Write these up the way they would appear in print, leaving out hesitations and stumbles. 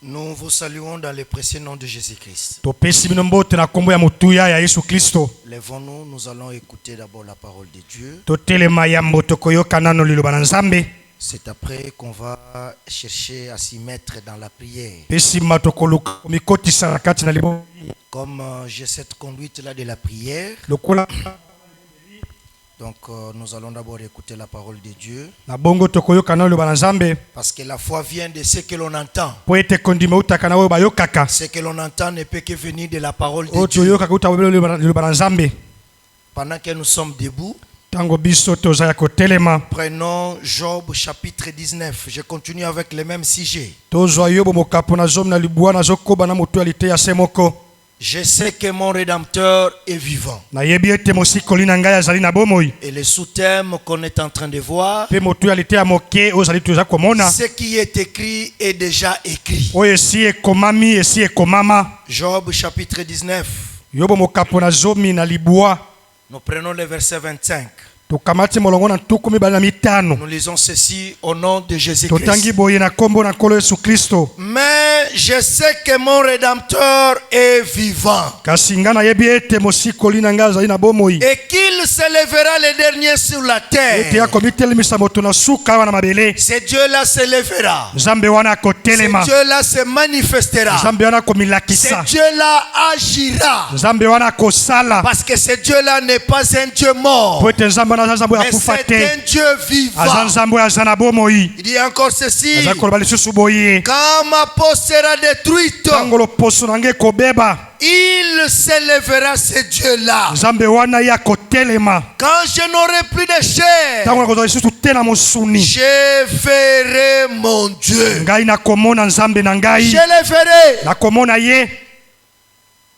Nous vous saluons dans le précieux nom de Jésus-Christ. Lèvons-nous, nous allons écouter d'abord la parole de Dieu. C'est après qu'on va chercher à s'y mettre dans la prière. Comme j'ai cette conduite-là de la prière, donc nous allons d'abord écouter la parole de Dieu. Parce que la foi vient de ce que l'on entend. Ce que l'on entend ne peut que venir de la parole de Dieu. Pendant que nous sommes debout, prenons Job chapitre 19. Je continue avec le même sujet. Je sais que mon Rédempteur est vivant. Et le sous-thème qu'on est en train de voir, ce qui est écrit est déjà écrit. Job chapitre 19. Nous prenons le verset 25. Nous lisons ceci au nom de Jésus-Christ. Mais je sais que mon Rédempteur est vivant. Et qu'il s'élèvera le dernier sur la terre. Ce Dieu-là s'élèvera. Ce Dieu-là se manifestera. Ce Dieu-là agira. Parce que ce Dieu-là n'est pas un Dieu mort. Mais c'est un Dieu vivant. Il dit encore ceci. Quand ma peau sera détruite, il s'élèvera ce Dieu-là. Quand je n'aurai plus de chair, je verrai mon Dieu. Je le verrai.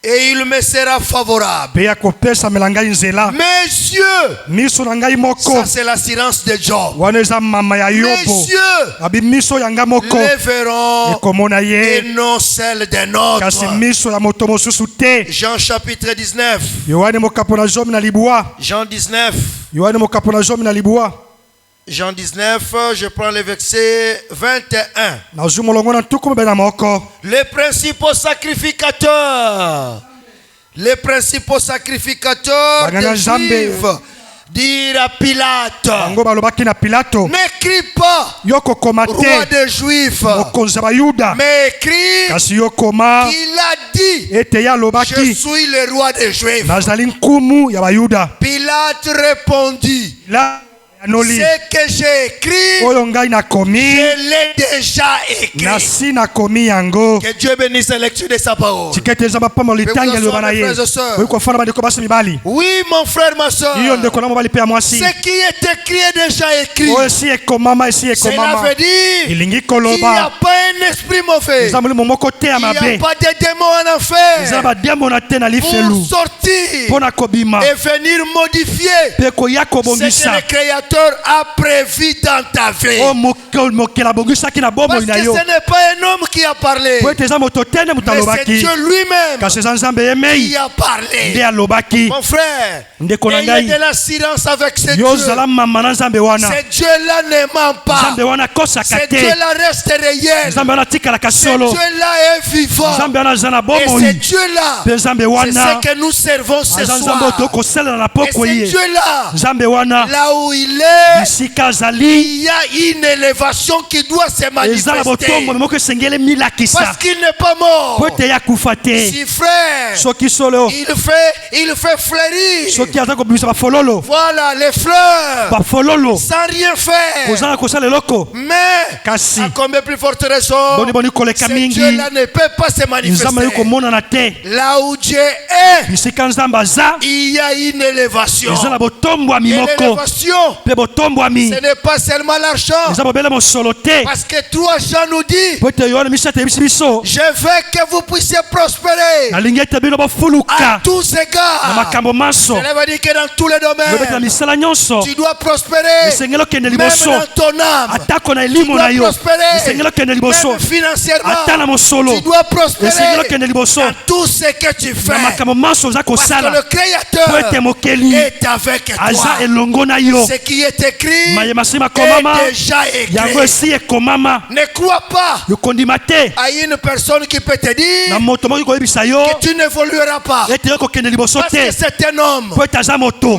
Et il me sera favorable. Mes yeux, ça c'est l'assurance de Job. Mes yeux le verront et non celle d'un autre. Jean chapitre 19. Jean 19. Jean 19, je prends le verset 21. Les principaux sacrificateurs des Juifs dirent à Pilate, n'écris pas roi des Juifs, mais écris qu'il a dit, je suis le roi des Juifs. Pilate répondit, ce que j'ai écrit, je l'ai déjà écrit. Que Dieu bénisse la lecture de sa parole. Oui, mon frère, ma soeur. Ce qui est écrit est déjà écrit. Cela veut dire qu'il n'y a pas un esprit mauvais. Il n'y a pas de démons en enfer pour sortir et venir modifier ce que le Créateur a prévu dans ta vie. Parce que ce n'est pas un homme qui a parlé, mais c'est Dieu lui-même qui a parlé. Mon frère, ayez de l'assurance avec ce Dieu. Ce Dieu-là ne ment pas. Ce Dieu-là reste réel. Ce Dieu-là est vivant. Et ce Dieu-là, c'est ce que nous servons ce soir. Et ce Dieu-là, là où il est, il y a une élévation qui doit se manifester. Parce qu'il n'est pas mort. Si frère, il fait fleurir. Voilà les fleurs sans rien faire. Mais à combien plus forte raison, ce Dieu-là ne peut pas se manifester. Là où Dieu est, il y a une élévation. L'élévation, ce n'est pas seulement l'argent. Parce que 3 Jean nous dit, je veux que vous puissiez prospérer à tous égards. Cela veut dire que dans tous les domaines, tu dois prospérer. Même dans ton âme, tu dois prospérer. Même financièrement, tu dois prospérer dans tout ce que tu fais. Parce que le Créateur est avec toi. Ce qui qui est écrit est déjà écrit. Ne crois pas à une personne qui peut te dire que tu n'évolueras pas parce que c'est un homme.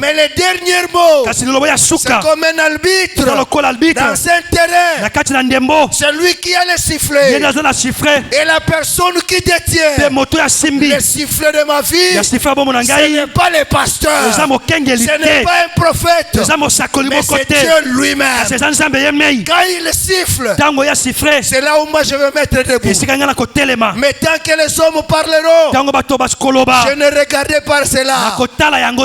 Mais le dernier mot, c'est comme un arbitre dans un terrain. C'est lui qui a le sifflet. Et la personne qui détient le sifflet de ma vie, ce n'est pas le pasteur, ce n'est pas un prophète, mais c'est Dieu lui-même. Quand il siffle, c'est là où moi je vais mettre debout. Mais tant que les hommes parleront, je ne regardais pas cela.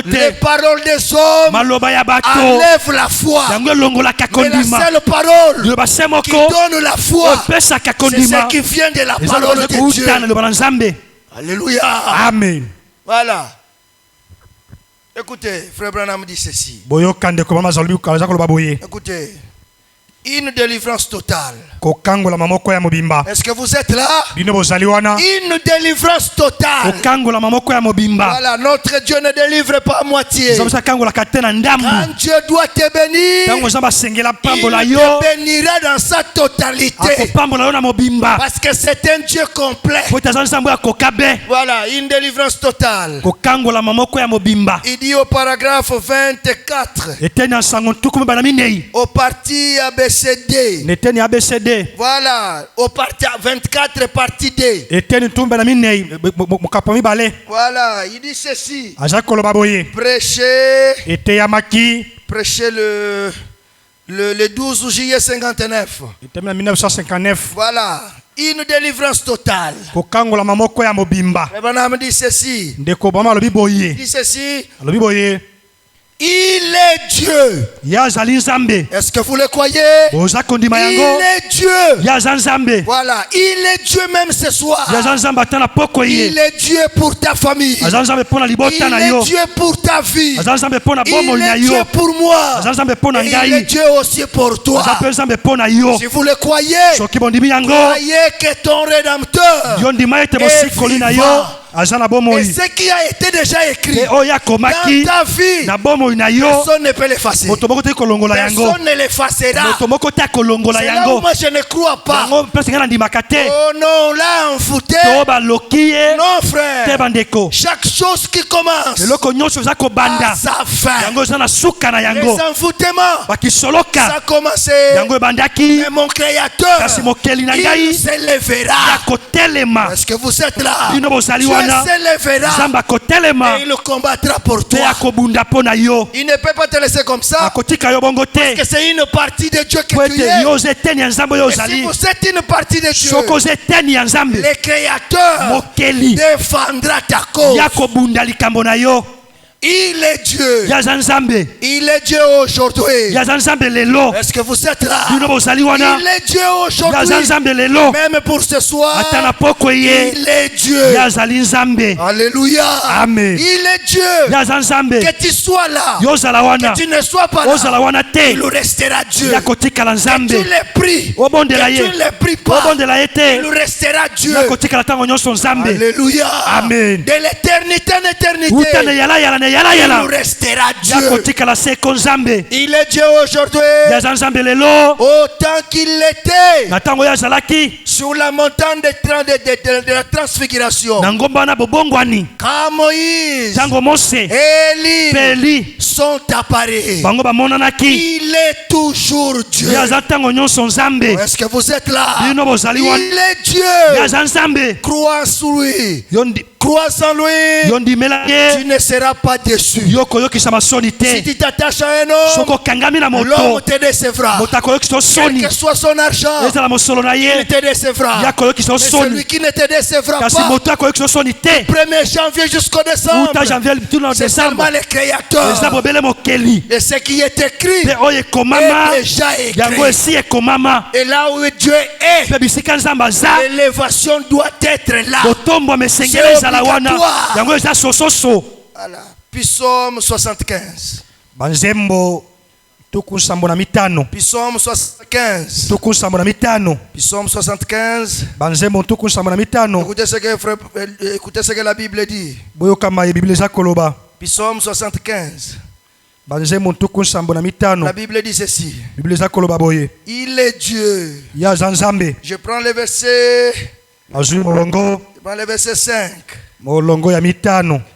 Les paroles des hommes enlèvent la foi. Mais la seule parole qui donne la foi, c'est ce qui vient de la parole de Dieu. Alléluia. Amen. Voilà. Écoutez, Frère Branham dit ceci. Écoutez, une délivrance totale. Est-ce que vous êtes là? Une délivrance totale. Voilà, notre Dieu ne délivre pas à moitié. Quand Dieu doit te bénir, il te bénira dans sa totalité. Parce que c'est un Dieu complet. Voilà, une délivrance totale. Il dit au paragraphe 24, au parti ABCD. Voilà, au parti 24 partie D. Voilà, il dit ceci. Prêcher le 12 juillet 59. Voilà, une délivrance totale. Abraham dit ceci. Il dit ceci. Il est Dieu. Est-ce que vous le croyez? Il est Dieu. Voilà, il est Dieu même ce soir. Il est Dieu pour ta famille. Il est Dieu pour ta vie. Il est Dieu pour moi. Et il est Dieu aussi pour toi. Si vous le croyez, croyez que ton Rédempteur est vivant. Et ce qui a été déjà écrit dans ta vie, personne ne peut l'effacer. Personne ne l'effacera. C'est là où moi je ne crois pas. Oh non, là on foutait. Non frère. Chaque chose qui commence a sa fin. Les envoûtements, ça a commencé. Mais mon Créateur, il s'élèvera. Est-ce que vous êtes là? Et il combattra pour toi. Il ne peut pas te laisser comme ça. Parce que c'est une partie de Dieu que tu es. Et si vous êtes une partie de Dieu, le Créateur défendra ta cause. Il est Dieu. Il est Dieu aujourd'hui. Est-ce que vous êtes là? Il est Dieu aujourd'hui. Même pour ce soir, il est Dieu. Alléluia. Amen. Il est Dieu. Que tu sois là, que tu ne sois pas là, il restera Dieu. Que tu l'aies pris, que tu ne l'aies pris pas, il restera Dieu. Alléluia. Amen. De l'éternité en éternité, il nous restera Dieu. Il est Dieu aujourd'hui. Autant qu'il l'était sur la montagne de la transfiguration. Quand Moïse et Élie sont apparus, il est toujours Dieu. Est-ce que vous êtes là? Il est Dieu. Crois sur lui. Crois en lui, tu ne seras pas déçu. Si tu t'attaches à un homme, l'homme te décevra. Quel que soit son argent, il te décevra. Mais celui qui ne te décevra pas, du 1er janvier jusqu'au décembre, c'est seulement le Créateur. Et ce qui est écrit est déjà écrit. Et là où Dieu est, l'élévation doit être là. C'est obligatoire. Voilà. Psaume 75. Psaume 75. Psaume 75. Écoutez ce que la Bible dit. Psaume 75. La Bible dit ceci. Il est Dieu. Je prends le verset. Je prends le verset 5.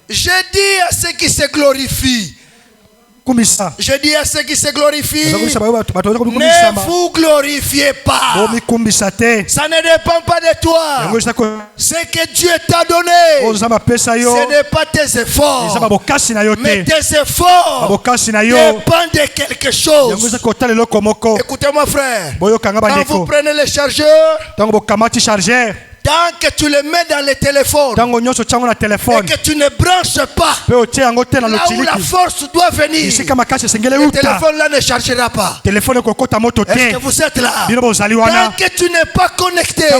Je dis à ceux qui se glorifient. Je dis à ceux qui se glorifient, ne vous glorifiez pas. Ça ne dépend pas de toi. Ce que Dieu t'a donné, ce n'est pas tes efforts. Mais tes efforts dépendent de quelque chose. Écoutez-moi frère, quand vous prenez le chargeur, tant que tu le mets dans le téléphone et que tu ne branches pas là où la force doit venir, le téléphone là ne chargera pas. Est-ce que vous êtes là? Tant que tu n'es pas connecté à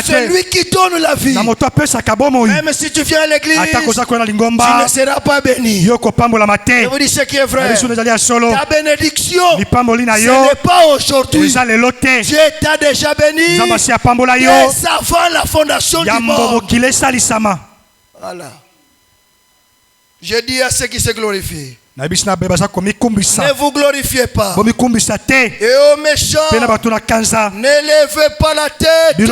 celui qui donne la vie, même si tu viens à l'église, tu ne seras pas béni. Je vous dis ce qui est vrai. Ta bénédiction, ce n'est pas aujourd'hui. Dieu t'a déjà béni avant la fondation du monde. Voilà. Je dis à ceux qui se glorifient, ne vous glorifiez pas. Et aux méchants, ne levez pas la tête. Ne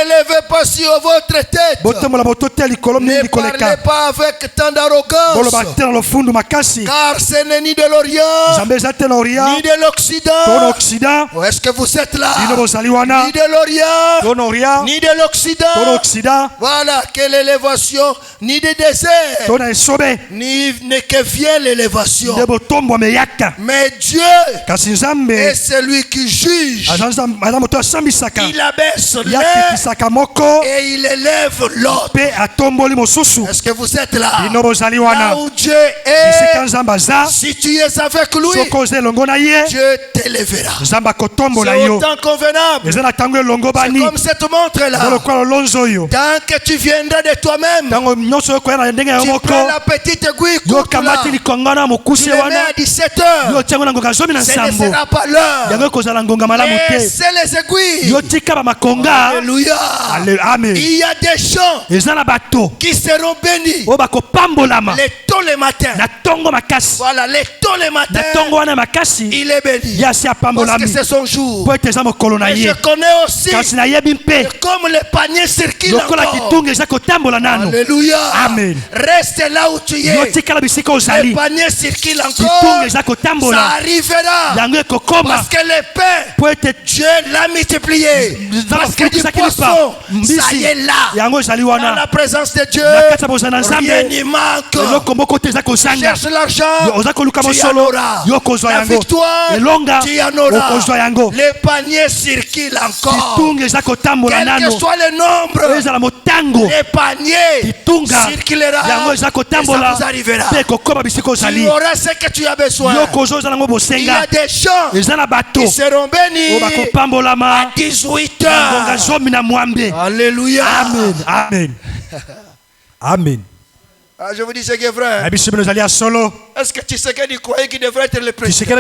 levez pas sur votre tête. Ne parlez pas avec tant d'arrogance. Car ce n'est ni de l'Orient, ni de l'Occident. Est-ce que vous êtes là? Ni de l'Orient, ni de l'Occident. Voilà, quelle élévation, ni de désert, ni que vient l'élévation. Mais Dieu est celui qui juge. Il abaisse l'un et il élève l'autre. Est-ce que vous êtes là? Là où Dieu est, si tu es avec lui, Dieu t'élèvera. C'est autant convenable. C'est comme cette montre-là. Tant que tu viendras de toi-même, tu prends la petite aiguille, tu le mets à 17 heures. Ce ne sera pas l'heure. Et c'est les aiguilles. Alléluia. Il y a des gens qui seront bénis les tôt le matin. Voilà, les tôt le matin, il est béni parce que c'est son jour. Et je connais aussi que comme le panier circule encore. Alléluia. Reste là où tu es. Le panier circule encore. Ça arrivera parce que le pain, Dieu l'a multiplié. Parce que du poisson, ça y est là. Dans la présence de Dieu, rien n'y manque. Cherche l'argent, tu en auras. La victoire, tu en auras. Le panier circule encore. Quel que soit le nombre, le panier circulera et ça vous arrivera. Tu auras ce que tu as besoin. Il y a des gens qui seront bénis à 18 heures. Alléluia. Amen. Amen. Ah, je vous dis ce qui est vrai. Est-ce que tu sais que tu croyais qu'il devrait être le président?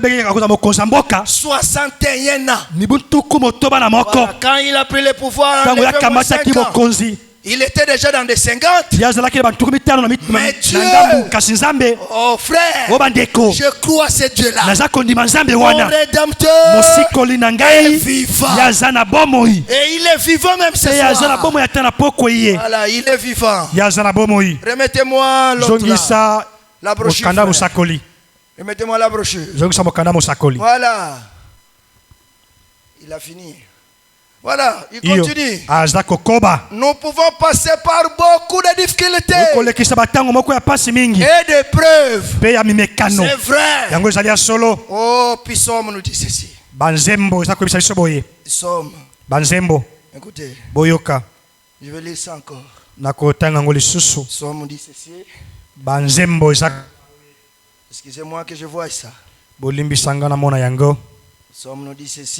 61 ans. Voilà, quand il a pris le pouvoir en 5 ans, il était déjà dans des 50. Mais Dieu, oh frère, je crois à ce Dieu-là. Mon Rédempteur est vivant. Et il est vivant même ce soir. Voilà, il est vivant. Remettez-moi l'autre là. La brochure. Remettez-moi la brochure. Voilà. Il a fini. Voilà, il continue. Nous pouvons passer par beaucoup de difficultés et d'épreuves. C'est vrai. Oh, puis Somme nous dit ceci. Somme. Écoutez. Je vais lire ça encore. Somme dit ceci. Excusez-moi que je vois ça. Somme nous dit ceci.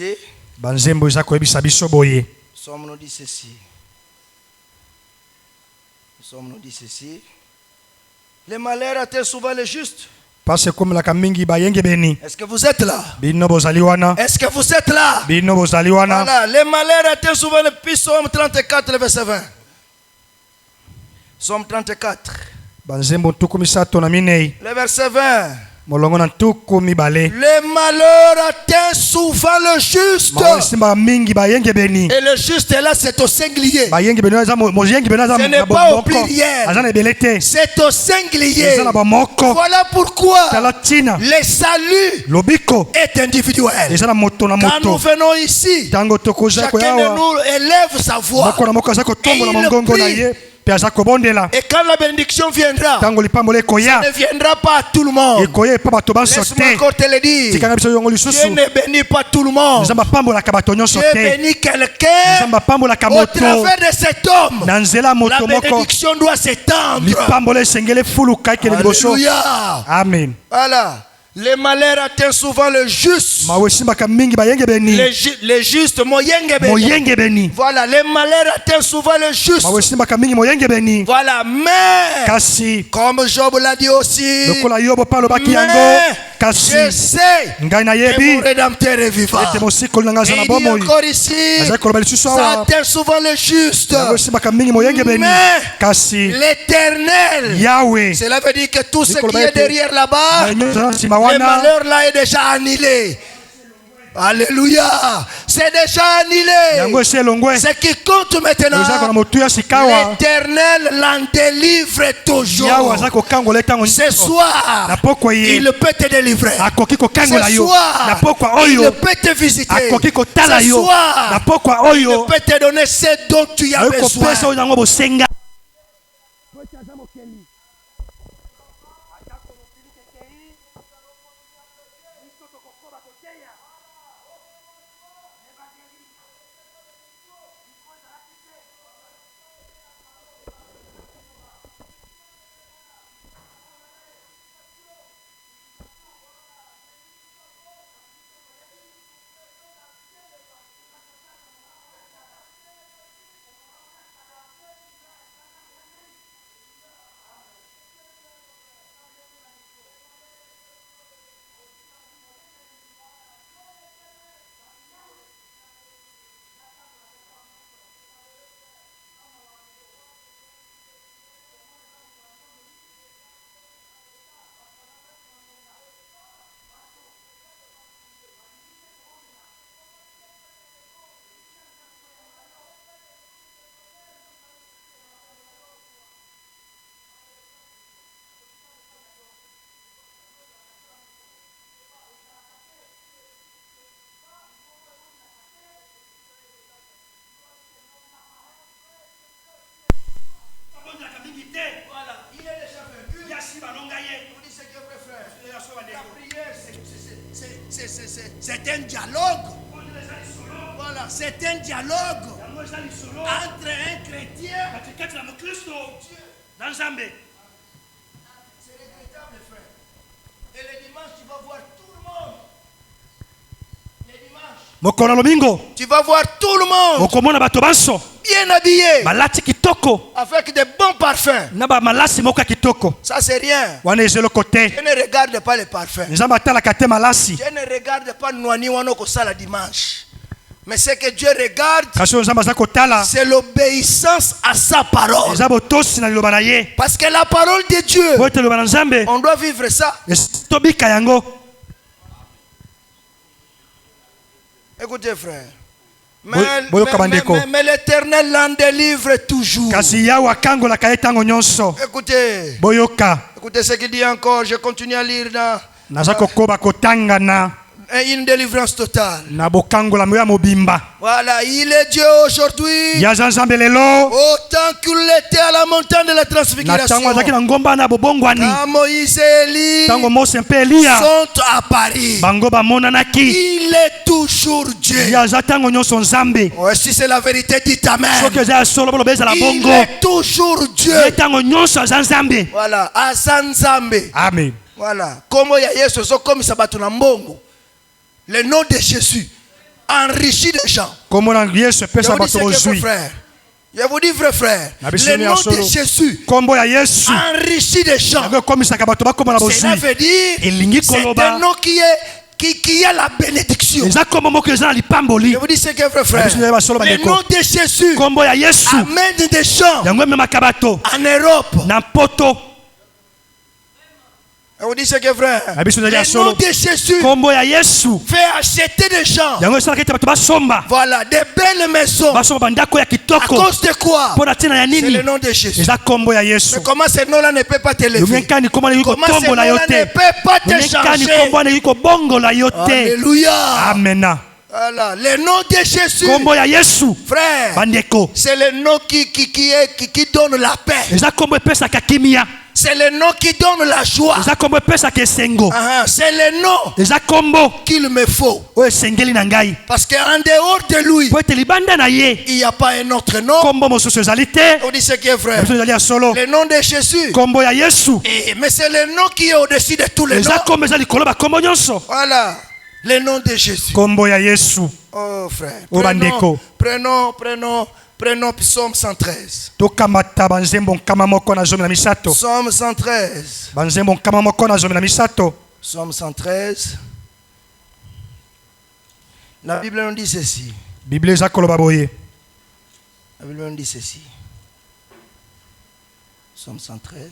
Somme nous dit ceci. Le malheur atteint souvent les justes. Est-ce que vous êtes là? Est-ce que vous êtes là? Voilà, le malheur atteint souvent les Psaume 34, le verset 20. Psaume 34. Le verset 20. Le malheur atteint souvent le juste. Et le juste est là, c'est au singulier. Ce n'est pas au pluriel. C'est au singulier. Voilà pourquoi le salut est individuel. Quand nous venons ici, chacun de nous élève sa voix et il prie. Et quand la bénédiction viendra, ça ne viendra pas à tout le monde. Laisse-moi encore te le dire. Dieu ne bénit pas tout le monde. Dieu bénit quelqu'un au travers de cet homme. La bénédiction doit s'étendre. Alléluia. Amen. Voilà. Le malheur atteint souvent le juste. Le juste, voilà, le malheur atteint souvent le juste. Voilà, mais comme Job l'a dit aussi, mais je sais que mon Rédempteur est vivant. Et il dit encore ici, ça atteint souvent le juste. Mais l'Éternel, cela veut dire que tout ce qui est derrière là-bas, le malheur là est déjà annulé. Alléluia. C'est déjà annulé. Ce qui compte maintenant, l'Éternel l'en délivre toujours. Ce soir, il peut te délivrer. Ce soir, il peut te visiter. Ce soir, il peut te donner ce dont tu as besoin. Voilà, il est déjà vaincu. Vous dites ce que vrai frère. La prière, c'est un dialogue. Voilà, c'est un dialogue entre un chrétien et Dieu. C'est regrettable, frère. Et le dimanche, tu vas voir tout le monde. Le dimanche, tu vas voir tout le monde bien habillé, avec de bons parfums. Ça c'est rien. Je ne regarde pas les parfums. Je ne regarde pas Noani Wanoko la dimanche. Mais ce que Dieu regarde, c'est l'obéissance à sa parole. Parce que la parole de Dieu, on doit vivre ça. Écoutez frère, mais l'Éternel l'en délivre toujours. Écoutez ce qu'il dit encore, je continue à lire dans une délivrance totale. Voilà, il est Dieu aujourd'hui. Autant qu'il était à la montagne de la transfiguration. Quand Moïse et Élie sont à Paris, il est toujours Dieu. Oh, si c'est la vérité, dites Amen. Il est toujours Dieu. Voilà, Azanzambe. Amen. Voilà, comme il y a Yesu, comme ça battu na mbongo. Le nom de Jésus enrichit les gens. Je vous dis ce frère. Je vous dis vrai frère. Le nom de Jésus enrichit les gens. Cela veut dire c'est un nom qui a la bénédiction. Je vous dis ce que vrai frère. Le nom de Jésus amène des gens en Europe. On dit ce que frère. Le nom de Jésus fait acheter des gens. Voilà, des belles maisons. À cause de quoi? C'est le nom de Jésus. Mais comment ce nom-là ne peut pas te lever? Comment ce nom-là ne peut pas te changer? Alléluia. Amen. Voilà, le nom de Jésus, frère, c'est le nom qui donne la paix. C'est le nom qui donne la joie. C'est le nom qu'il me faut. Parce qu'en dehors de lui, il n'y a pas un autre nom. On dit ce qui est vrai. Le nom de Jésus. Mais c'est le nom qui est au-dessus de tous les noms. Voilà. Le nom de Jésus. Oh frère. Prenons Psaume 113. Psaume 113. Psaume 113. La Bible nous dit ceci. La Bible nous dit ceci. Psaume 113.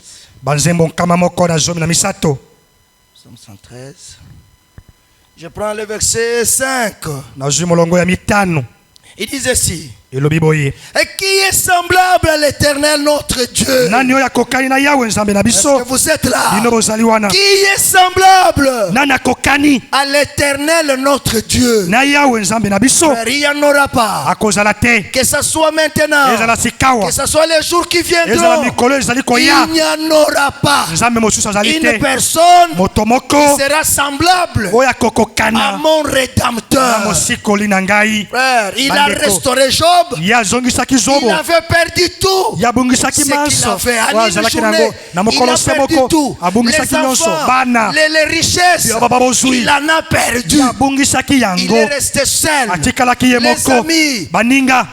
Psaume 113. Je prends le verset 5. Il dit ceci. Et qui est semblable à l'Éternel notre Dieu? Est-ce que vous êtes là? Qui est semblable à l'Éternel notre Dieu? Il n'y en aura pas. Que ce soit maintenant, que ce soit les jours qui viendront, il n'y en aura pas une personne qui sera semblable à mon Rédempteur. Frère, il a restauré Job. Il avait perdu tout. Ce qu'il avait à une journée, il a perdu tout. Les enfants, les richesses, il en a perdu. Il est resté seul. Les amis,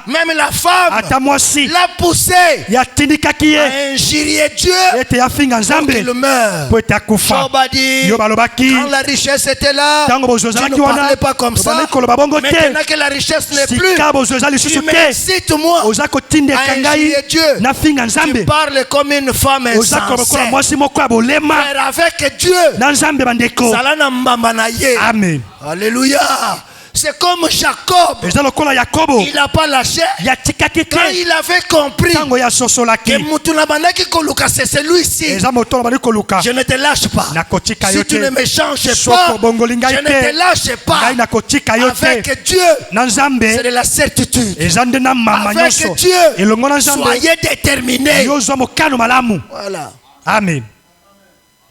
même la femme l'a poussé à injurier Dieu pour qu'il meure. Job a dit, quand la richesse était là, tu ne parlais pas comme ça. Maintenant que la richesse n'est plus, tu m'incites-moi à injurier Dieu. Tu parles comme une femme insensée. Frère, avec Dieu, Amen. Alléluia. C'est comme Jacob. Il n'a pas lâché. Quand il avait compris que c'est celui-ci, je ne te lâche pas. Si tu ne me changes pas, je ne te lâche pas. Avec Dieu, c'est de la certitude. Avec Dieu, soyez déterminés. Voilà. Amen.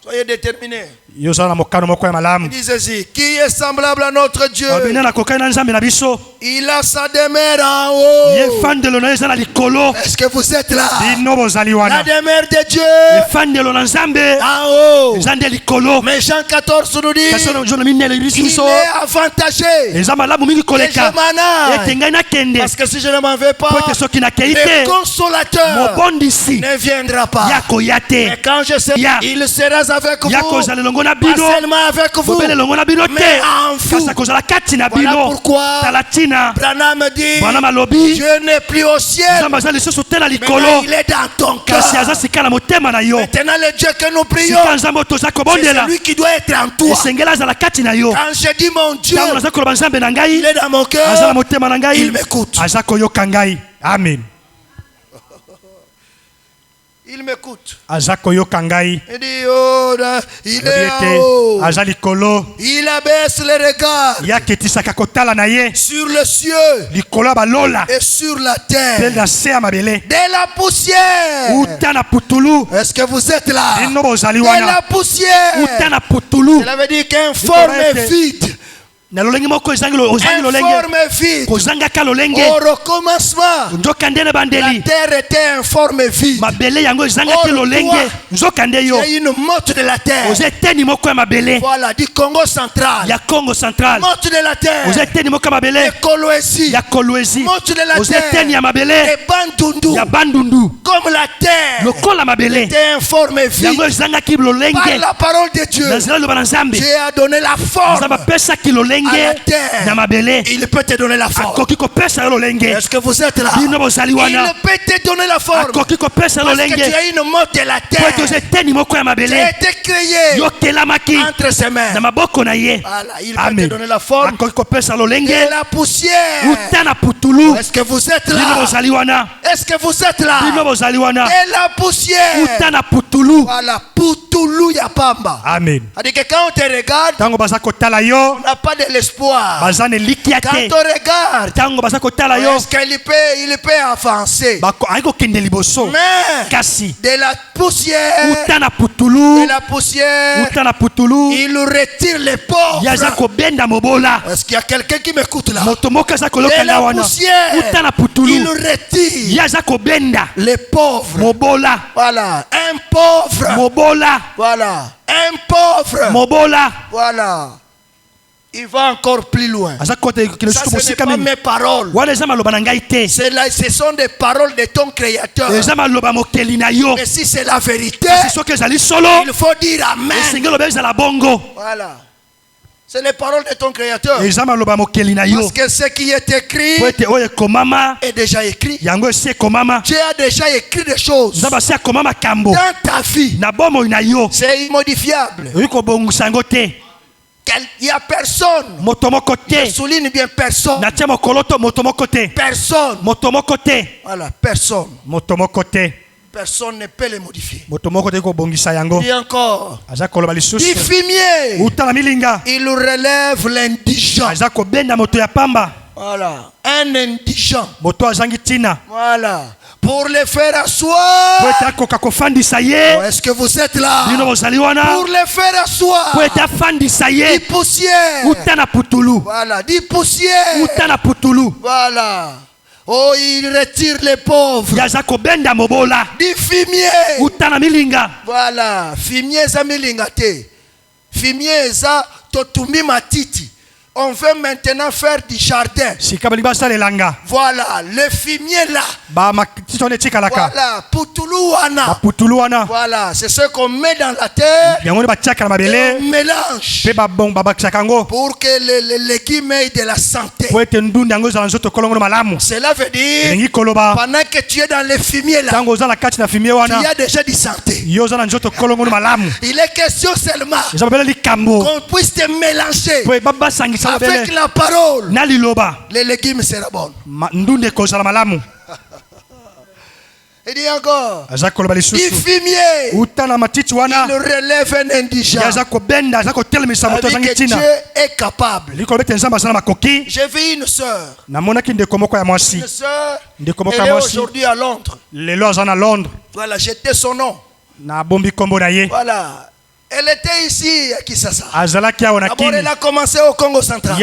Soyez déterminés. Il dit ceci. Qui est semblable à notre Dieu? Il a sa demeure en haut. Est-ce que vous êtes là? La demeure de Dieu en haut. Mais Jean 14 nous dit il est avantagé que je m'en aille. Parce que si je ne m'en vais pas, le consolateur ne viendra pas. Mais quand je serai, il sera avec vous. Pas seulement avec vous, mais en vous. Voilà pourquoi Branham dit Dieu n'est plus au ciel, mais il est dans ton cœur. Maintenant le Dieu que nous prions, c'est celui qui doit être en toi. Quand je dis mon Dieu, il est dans mon cœur, il m'écoute. Amen. Il m'écoute. Il dit oh, il est en haut. Il abaisse les regards sur le cieux et sur la terre. De la poussière. Est-ce que vous êtes là? De la poussière. Cela veut dire qu'informe vide. Informe vide. Au recommencement, la terre était informe vide. Il y a une motte de la terre. Voilà, du Congo central. Motte de la terre. Et Kolwezi. Motte de la terre. Et Bandundu. Comme la terre était informe vide. Par la parole de Dieu, Dieu a donné la forme la terre, il peut te donner la forme. Est-ce que vous êtes là? Il peut te donner la forme. Parce que tu as une mode de la terre. Tu as été créé entre ses mains. Voilà, il peut te donner la forme et la poussière. Est-ce que vous êtes là? Est-ce que vous êtes là? Et la poussière. Voilà, Putulu ya pamba. Amen. C'est-à-dire que quand on te regarde, on n'a pas de l'espoir. Quand on regarde, est-ce qu'il peut avancer? Mais de la poussière, il retire les pauvres. Est-ce qu'il y a quelqu'un qui m'écoute là? De la poussière, il retire les pauvres. Voilà, un pauvre. Voilà, un pauvre. Voilà. Il va encore plus loin. Ça, ce n'est pas mes paroles. Ce sont des paroles de ton Créateur. Et si c'est la vérité, il faut dire Amen. Voilà. C'est les paroles de ton Créateur. Parce que ce qui est écrit est déjà écrit. Dieu a déjà écrit des choses dans ta vie. C'est immodifiable. Il n'y a personne. Je souligne bien personne. Personne. Voilà, personne. Personne ne peut les modifier. Et encore, du fumier, il relève l'indigent. Voilà, un indigent. Voilà, pour les faire asseoir. Est-ce que vous êtes là? Pour les faire asseoir. Du poussière. Voilà, du poussière. Voilà. Oh, il retire les pauvres. Du fumier. Voilà. Fumier za milingate. Fumier za totumi matiti. On veut maintenant faire du jardin. Voilà, le fumier là. Voilà, putuluana. Voilà, c'est ce qu'on met dans la terre. Et on mélange. Pour que les légumes aient de la santé. Cela veut dire, pendant que tu es dans le fumier là, tu as déjà de santé. Il est question seulement qu'on puisse te mélanger avec la parole. Les légumes seront bons. Il dit encore, du fumier, il relève un indigent. Avec que Dieu est capable. J'ai vu une sœur. Une sœur, elle est aujourd'hui à Londres. Voilà, j'étais son nom. Voilà. Elle était ici à Kinshasa. D'abord, elle a commencé au Congo central.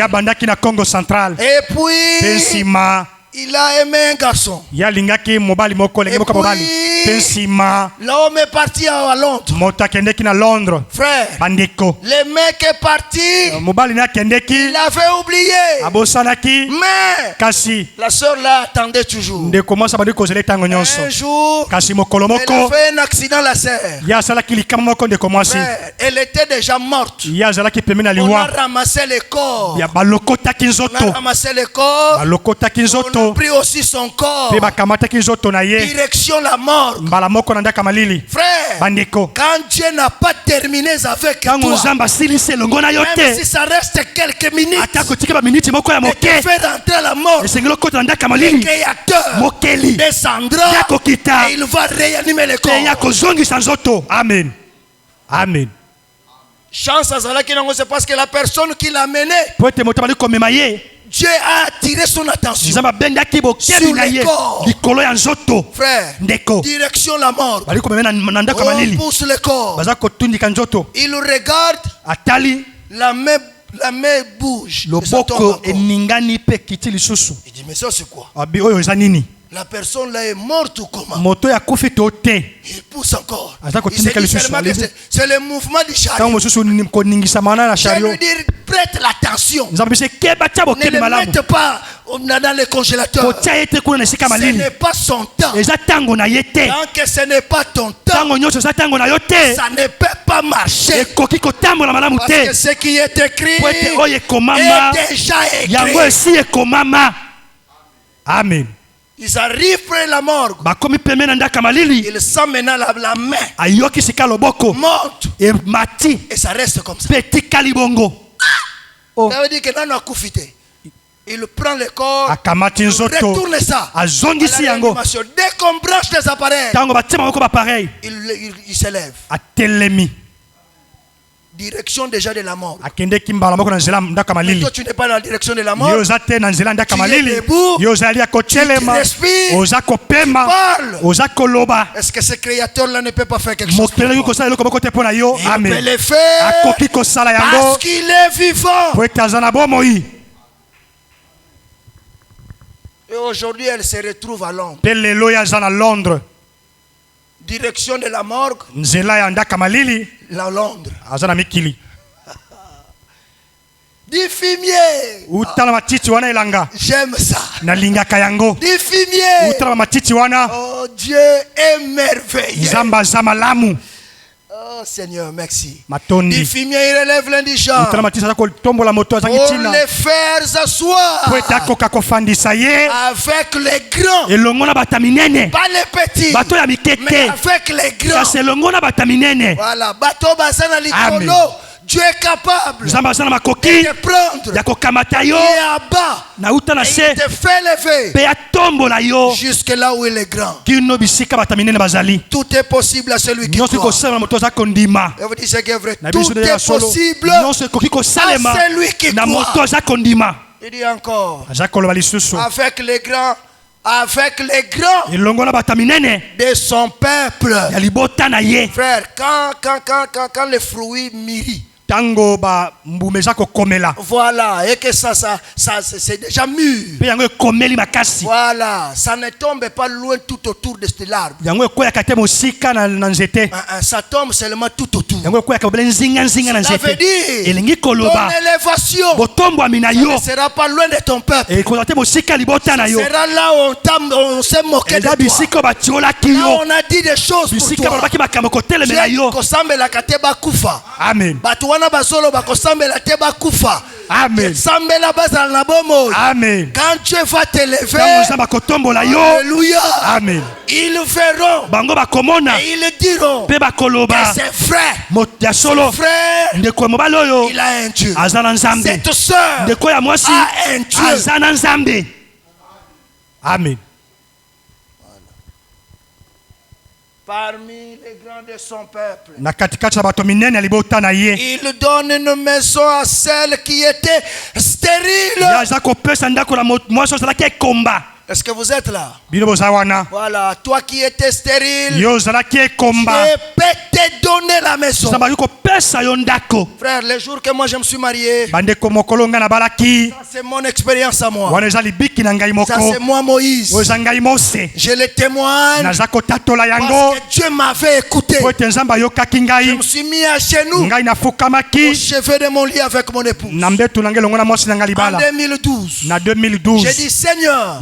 Et puis, il a aimé un garçon. Et puis, l'homme est parti à Londres. Frère, le mec est parti. Il avait oublié. Mais la soeur là attendait toujours. Un jour, elle a fait un accident, la sœur. Elle était déjà morte. On a ramassé le corps. On a pris aussi son corps. Direction la mort. Frère, quand Dieu n'a pas terminé avec toi, même si ça reste quelques minutes, et te fait rentrer la mort, le Créateur descendra et il va réanimer le corps. Amen. Chance à Zala qui c'est parce que la personne qui l'a mené, Dieu a attiré son attention sur le corps. Frère, direction la mort. On pousse le corps. Il regarde, la main bouge. Il dit, mais ça c'est quoi? La personne là est morte ou comment? Moto ya kufi tote. Il pousse encore. Il se dit seulement que c'est le mouvement du chariot. Je lui dire, prête l'attention. Ne le mette pas dans le congélateur. Ce n'est pas son temps. Tant que ce n'est pas ton temps, ça ne peut pas marcher. Parce que ce qui est écrit est déjà écrit. Amen. Ils arrivent près de la morgue. Ils sentent maintenant la main morte. Et ça reste comme ça. Ça veut dire que dans nos il prend le corps, il retourne ça à l'animation. Dès qu'on branche les appareils, il s'élève. Direction déjà de la mort. Mais toi tu n'es pas dans la direction de la mort. Tu es debout, tu respires, tu parles. Est-ce que ce créateur-là ne peut pas faire quelque chose pour toi? Il peut le faire parce qu'il est vivant. Et aujourd'hui elle se retrouve à Londres. Direction de la morgue. La Londres. Du fumier. J'aime ça. Du fumier. Oh, Dieu est merveilleux. Oh Seigneur, merci. Du fumier, il relève l'indigent pour les faire s'asseoir avec les grands, pas les petits, mais avec les grands. Voilà, bateau bassin likolo. Dieu est capable de te prendre et à bas et il te fait lever jusque là où il est grand. Tout est possible à celui qui croit. Et vous dites c'est vrai. Tout est possible à celui qui croit. Il dit encore avec les grands de son peuple. Frère, quand les fruits mûrissent, voilà, et que ça c'est déjà mûr. Voilà, ça ne tombe pas loin tout autour de cet arbre. Ça tombe seulement tout autour. Ça veut dire ton élévation, ça ne sera pas loin de ton peuple. Ça sera là où on s'est moqué de toi. Là on a dit des choses pour toi. Amen. Amen. Quand Dieu va t'élever, alléluia, amen. Ils verront et ils diront que c'est frère. Il a un Dieu. Cette soeur a un Dieu. Amen. Parmi les grands de son peuple, il donne une maison à celle qui était stérile. Est-ce que vous êtes là? Voilà, toi qui étais stérile, je peux te donner la maison. Frère, le jour que moi je me suis marié, ça c'est mon expérience à moi. Ça c'est moi Moïse. Je le témoigne parce que Dieu m'avait écouté. Je me suis mis à genoux au chevet de mon lit avec mon épouse. En 2012, j'ai dit Seigneur,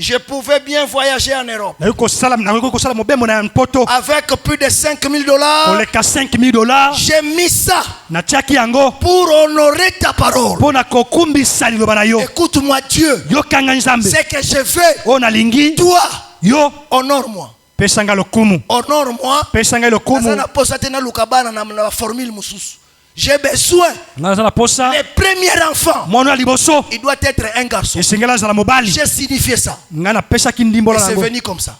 je pouvais bien voyager en Europe avec plus de $5,000. J'ai mis ça pour honorer ta parole. Écoute-moi Dieu, ce que je fais, toi, honore-moi. Honore-moi. J'ai besoin. Le premier enfant, il doit être un garçon. J'ai signifié ça. Et c'est venu comme ça.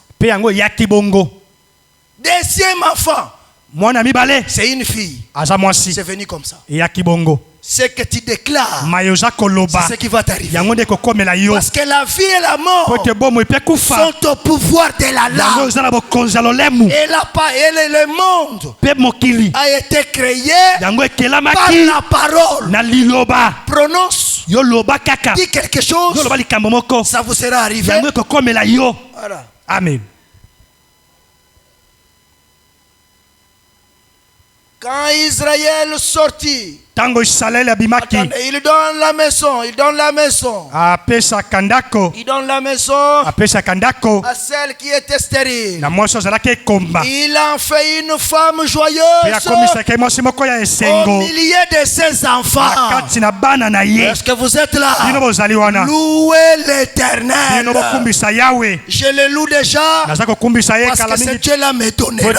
Deuxième enfant, c'est une fille. C'est venu comme ça. Ce que tu déclares, c'est ce qui va t'arriver. Parce que la vie et la mort sont au pouvoir de la langue. Et le monde a été créé par la parole. Prononce. Dis quelque chose. Ça vous sera arrivé. Voilà. Amen. Quand Israël sortit, attendez, il donne la maison, il donne la maison. Il donne la maison à celle qui était stérile. Il en fait une femme joyeuse au milieu de ses enfants. Est-ce que vous êtes là? Louez l'Éternel. Je le loue déjà parce que ce Dieu-là me donnera.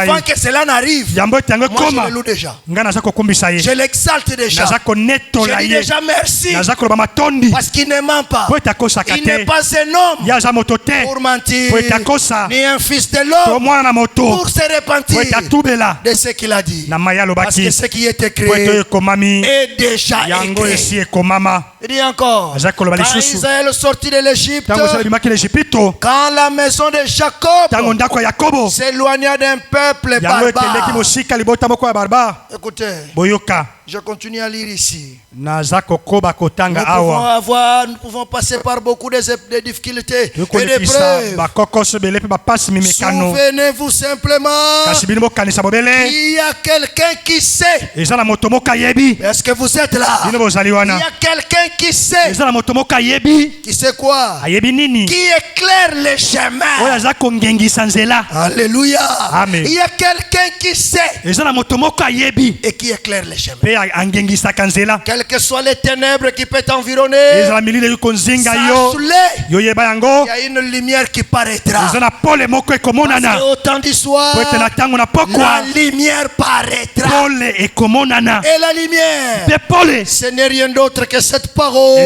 Avant que cela n'arrive, moi je le loue déjà. Je l'exalte déjà. Je dis déjà merci parce qu'il ne ment pas. Il n'est pas un homme pour mentir, ni un fils de l'homme pour se repentir de ce qu'il a dit. Parce que ce qui est écrit est déjà écrit. Il dit encore, quand Israël sortit de l'Égypte, quand la maison de Jacob s'éloigna d'un peuple barbare. Écoutez, je continue à lire ici. Nous pouvons passer par beaucoup de difficultés et d'épreuves. Souvenez-vous simplement qu'il y a quelqu'un qui sait. Est-ce que vous êtes là? Il y a quelqu'un qui sait. Qui sait quoi? Qui éclaire les chemins. Alléluia. Amen. Il y a quelqu'un qui sait et qui éclaire les chemins. Quelles que soient les ténèbres qui peuvent t'environner, sache-le, il y a une lumière qui paraîtra. Parce qu'au temps du soir, la lumière paraîtra. Et la lumière, ce n'est rien d'autre que cette parole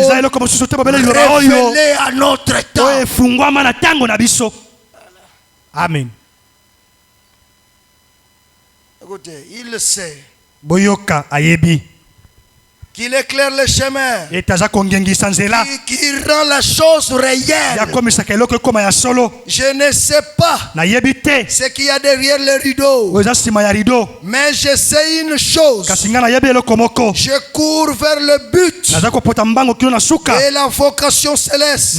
révélée à notre temps. Amen. Écoutez, il le sait qu'il éclaire le chemin, qui rend la chose réelle. Je ne sais pas ce qu'il y a derrière le rideau, mais je sais une chose. Je cours vers le but et la vocation céleste.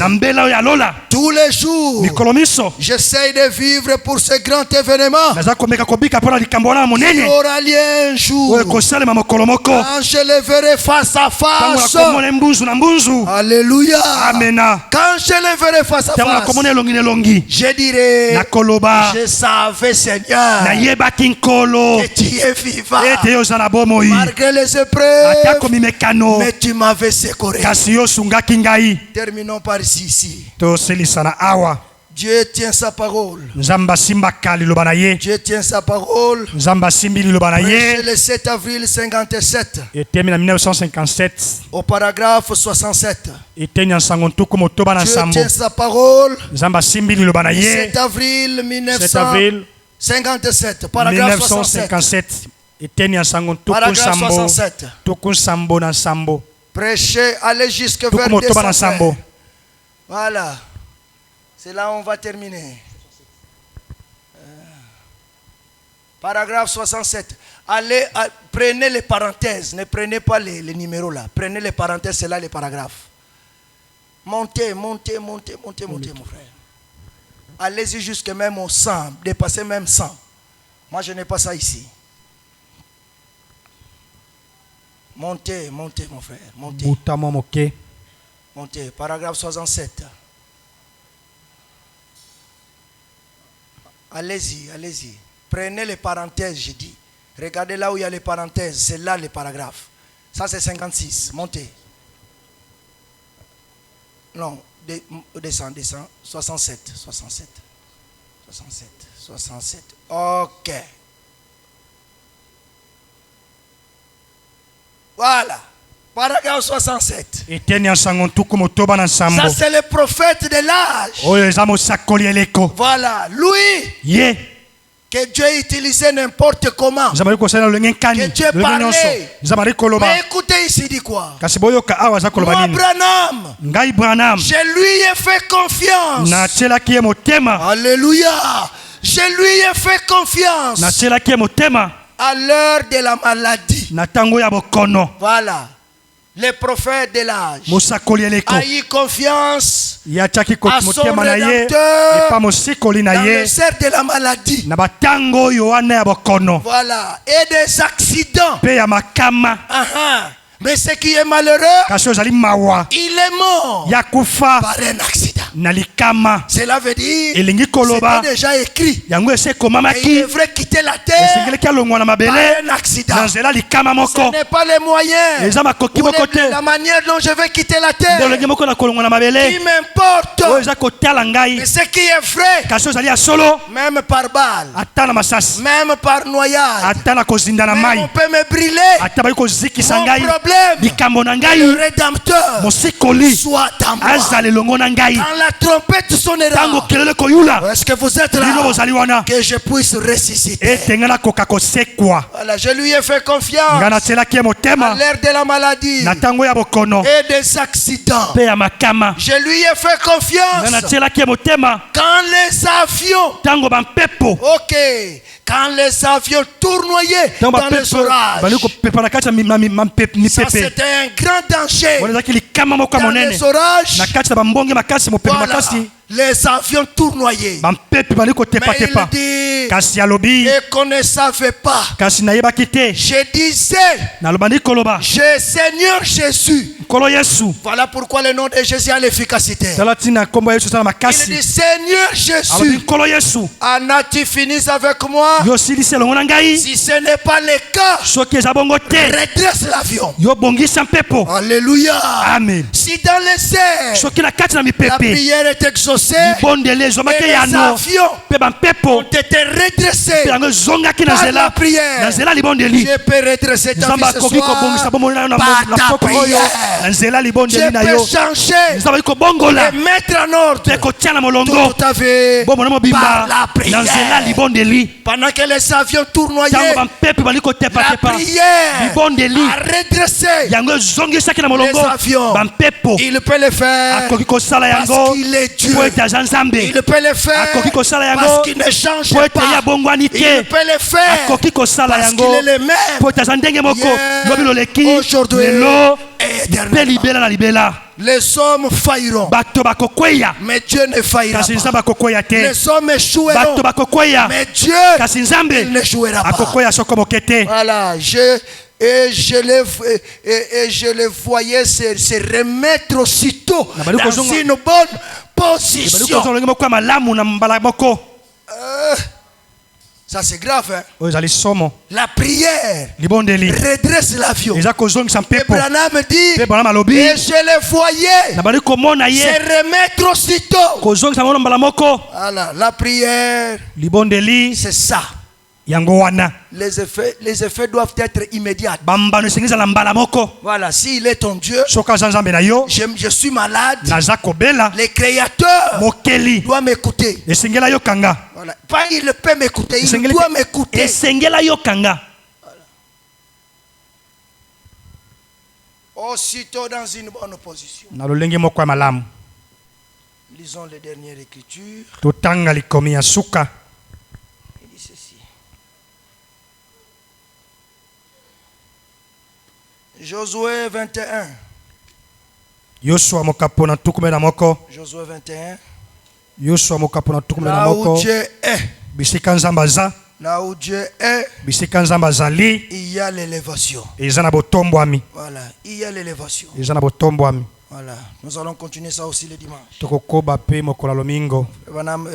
Tous les jours, j'essaie de vivre pour ce grand événement. Il aura lieu un jour quand je le verrai face à face. Alléluia. Amen. Quand je le verrai face à face, je dirai, je savais, Seigneur, que tu es vivant malgré les épreuves, mais tu m'avais secouru. Terminons par ici. Dieu tient sa parole. Dieu tient sa parole. Prêché le 7 avril 1957. Au paragraphe 67. Dieu tient sa parole. Le 7 avril 1957. Paragraphe 67. Paragraphe 67. Prêchez, allez jusque vers décembre. Voilà. C'est là où on va terminer. Paragraphe 67. Allez, prenez les parenthèses. Ne prenez pas les numéros là. Prenez les parenthèses, c'est là les paragraphes. Montez, mon frère. Allez-y jusque même au 100. Dépassez même 100. Moi, je n'ai pas ça ici. Montez, mon frère. Montez. Paragraphe 67. Allez-y. Prenez les parenthèses, je dis. Regardez là où il y a les parenthèses. C'est là les paragraphes. Ça, c'est 56. Montez. Non, descends. 67. Ok. Voilà. Paragraphe 67. Ça, c'est le prophète de l'âge. Voilà. Lui, que Dieu utilisait n'importe comment. Que Dieu parlait. Mais écoutez ici, dit quoi? Moi, Branham, je lui ai fait confiance. Alléluia. Je lui ai fait confiance. À l'heure de la maladie. Voilà. le prophète de l'âge, a eu confiance à son rédempteur dans le cercle de la maladie. Voilà. Et des accidents. Mais ce qui est malheureux, il est mort par un accident. Cela veut dire que c'était déjà écrit. Et il devrait quitter la terre par un accident. Ce n'est pas les moyens ou la manière dont je vais quitter la terre qui m'importe. Mais ce qui est vrai, même par balle, même par noyade, même on peut me brûler. Mon problème, le Rédempteur soit en moi. Quand la trompette sonnera, est-ce que vous êtes là? Que je puisse ressusciter. Voilà, je lui ai fait confiance à l'ère de la maladie et des accidents. Je lui ai fait confiance quand les avions, quand les avions tournoyaient dans les orages. Ça, c'était un grand danger. Dans les orages, voilà, les avions tournoyaient. Mais il dit, et qu'on ne savait pas. Je disais, Seigneur Jésus. Voilà pourquoi le nom de Jésus a l'efficacité. Il dit, Seigneur Jésus, en as-tu fini avec moi? Si ce n'est pas le cas, redresse l'avion. Alléluia. Amen. Si dans les airs, la prière est exaucée, et les avions ont été redressés par la prière, je peux redresser ta vie ce soir par ta prière. Je peux changer et mettre en ordre toute ta vie par la prière. Pendant que les avions tournoyaient, la prière a redressé les avions. Il peut le faire parce qu'il est Dieu. Il peut le faire parce qu'il ne change pas. Il peut le faire parce qu'il est le même hier, aujourd'hui et éternellement. Les hommes failleront, mais Dieu ne faillira pas. Les hommes échoueront, mais Dieu il n'échouera pas. Voilà, je le voyais se remettre aussitôt dans une bonne position. Ça c'est grave, hein? La prière redresse l'avion. Et Branham dit, et je le voyais se remettre aussitôt. Voilà, la prière, c'est ça. Les effets doivent être immédiats. Voilà, s'il est ton Dieu, je suis malade, le Créateur doit m'écouter. Voilà. Pas il peut m'écouter, il doit m'écouter. Voilà. Aussitôt dans une bonne position. Lisons les dernières écritures. Josué 21. Josué 21. Là où Dieu est. Là où Dieu est, il y a l'élévation. Voilà, il y a l'élévation. Voilà, nous allons continuer ça aussi le dimanche.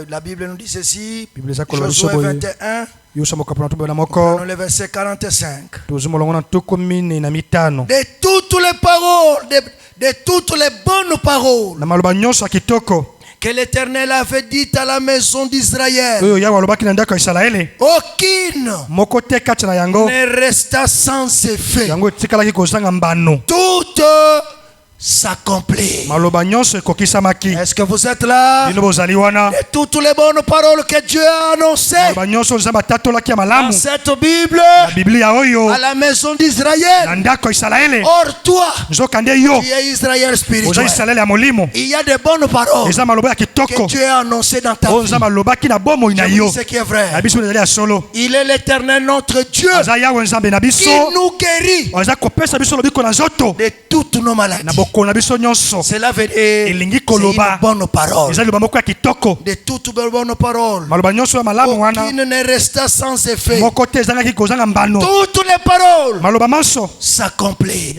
La Bible nous dit ceci, Josué 21, dans le verset 45. De toutes les paroles, de toutes les bonnes paroles que l'Éternel avait dit à la maison d'Israël, aucune ne resta sans effet. Toutes s'accomplit. Est-ce que vous êtes là? Et toutes les bonnes paroles que Dieu a annoncées dans cette Bible à la maison d'Israël. Or toi, tu es Israël spirituel. Il y a des bonnes paroles que Dieu a annoncées dans ta vie. Je vous dis ce qui est vrai. Il est l'Éternel notre Dieu qui nous guérit de toutes nos maladies. Cela veut dire c'est une bonne parole. De toutes les bonnes paroles, aucune ne resta sans effet. Toutes les paroles s'accomplissent.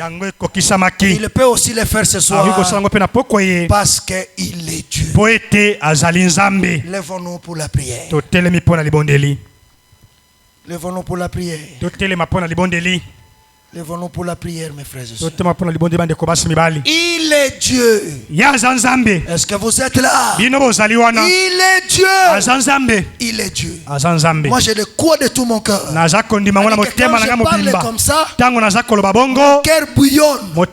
Il peut aussi les faire ce soir parce qu'il est Dieu. Lèvons-nous pour la prière. Lèvons-nous pour la prière. Lèvons-nous pour la prière, mes frères et sœurs. Il est Dieu. Est-ce que vous êtes là? Il est Dieu. Il est Dieu. Moi, je le crois de tout mon cœur. Quand je parle comme ça, mon cœur bouillonne. Ça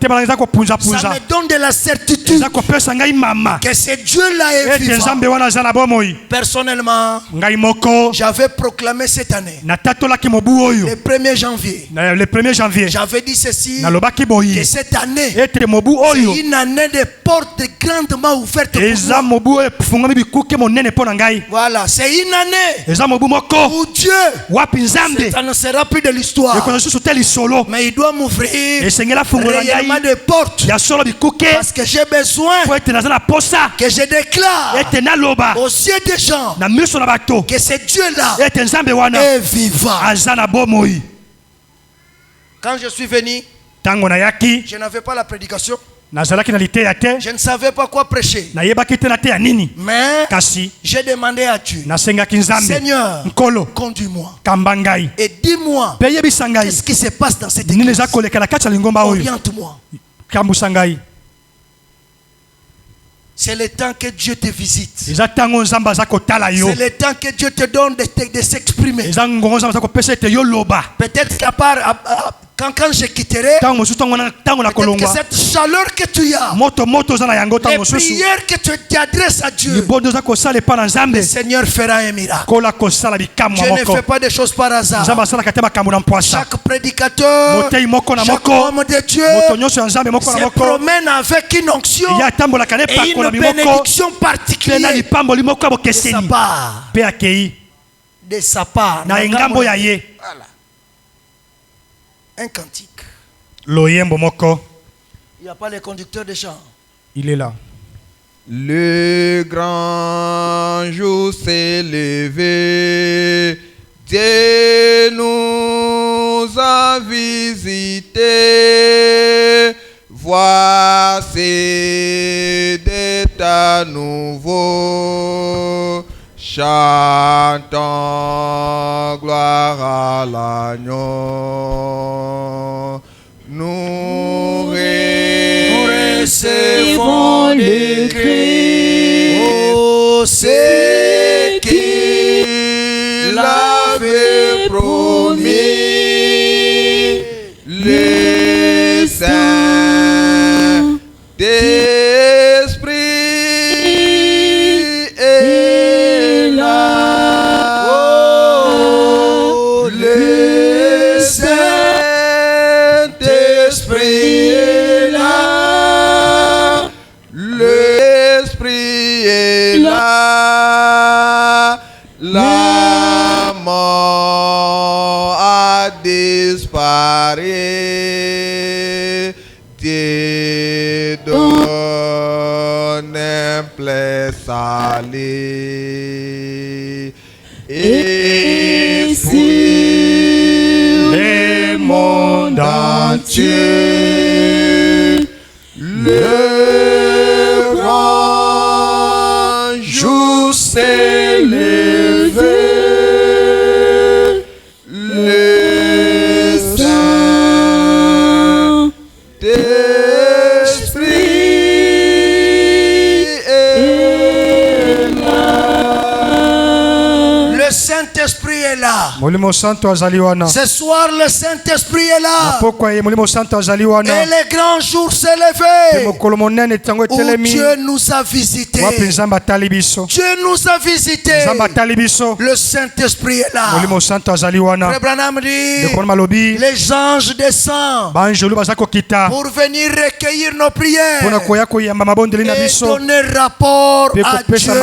me donne de la certitude que ce Dieu-là est vivant. Personnellement, j'avais proclamé cette année, le 1er janvier, j'avais dit ceci, que cette année c'est une année de portes grandement ouvertes pour moi. Voilà, c'est une année où Dieu, ça ne sera plus de l'histoire, mais il doit m'ouvrir réellement des portes, parce que j'ai besoin que je déclare aux yeux des gens que ce Dieu-là est vivant. Quand je suis venu, je n'avais pas la prédication. Je ne savais pas quoi prêcher. Mais j'ai demandé à Dieu, Seigneur, conduis-moi et dis-moi qu'est-ce qui se passe dans cette église. Oriente-moi. C'est le temps que Dieu te visite. C'est le temps que Dieu te donne de s'exprimer. Peut-être qu'à part quand je quitterai, peut-être que cette chaleur que tu as, les prières que tu adresses à Dieu, le Seigneur fera un miracle. Dieu ne fait pas des choses par hasard. Chaque prédicateur, chaque homme de Dieu se promène avec une onction et une bénédiction particulière de sa part. Voilà. Un cantique. Il n'y a pas le conducteur de chant. Il est là. Le grand jour s'est levé, Dieu nous a visités. Voici des tas nouveaux, chantons gloire à l'agneau. Nous recevons les cris, oh, c'est qu'il avait promis, le Saint-Esprit est là. Oh, le Saint-Esprit est là. L'Esprit est là. La mort a disparu. Dieu donne un plein salut. Et sur le monde entier, le grand jour s'est levé. Le Saint-Esprit est est là. Ce soir, le Saint-Esprit est là. Et les grands jours s'est levé. Où Dieu nous a visités. Dieu nous a visités. Le Saint-Esprit est là. Frère Branham dit, les anges descendent pour venir recueillir nos prières et donner rapport à Dieu.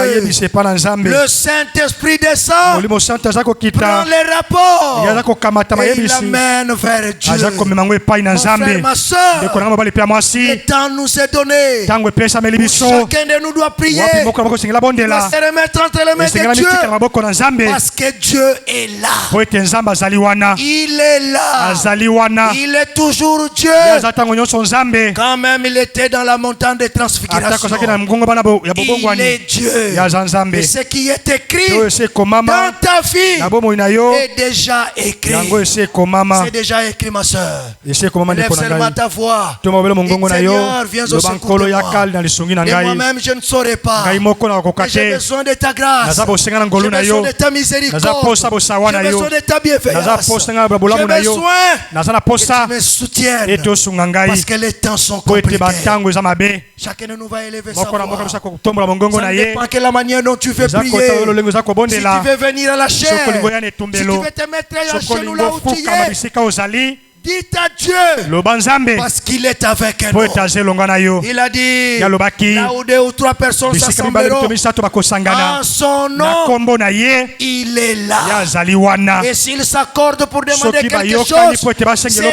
Le Saint-Esprit descend, prend les rapports et il amène vers Dieu. Mon frère, ma soeur, le temps nous est donné. Chacun de nous doit prier, doit se remettre entre les mains de Dieu, parce que Dieu est là. Il est là. Il est toujours Dieu. Quand même il était dans la montagne de transfiguration, il est Dieu. Et ce qui est écrit dans ta vie est déjà écrit. C'est déjà écrit, ma soeur. Lève seulement ta voix. Seigneur, viens au secours de moi. Et moi-même, je ne saurais pas. J'ai besoin de ta grâce. J'ai besoin de ta miséricorde. J'ai besoin de ta bienveillance. J'ai besoin que tu me soutiennes. Parce que les temps sont compliqués. Chacun de nous va élever sa voix. Ça ne dépend que la manière dont tu veux prier. Si tu veux venir à la chair, si tu veux te mettre à genoux là où tu es, dites à Dieu, parce qu'il est avec nous. Il a dit, là où 2 ou 3 personnes s'assembleront en son nom, il est là. Et s'il s'accorde pour demander quelque chose, c'est Dieu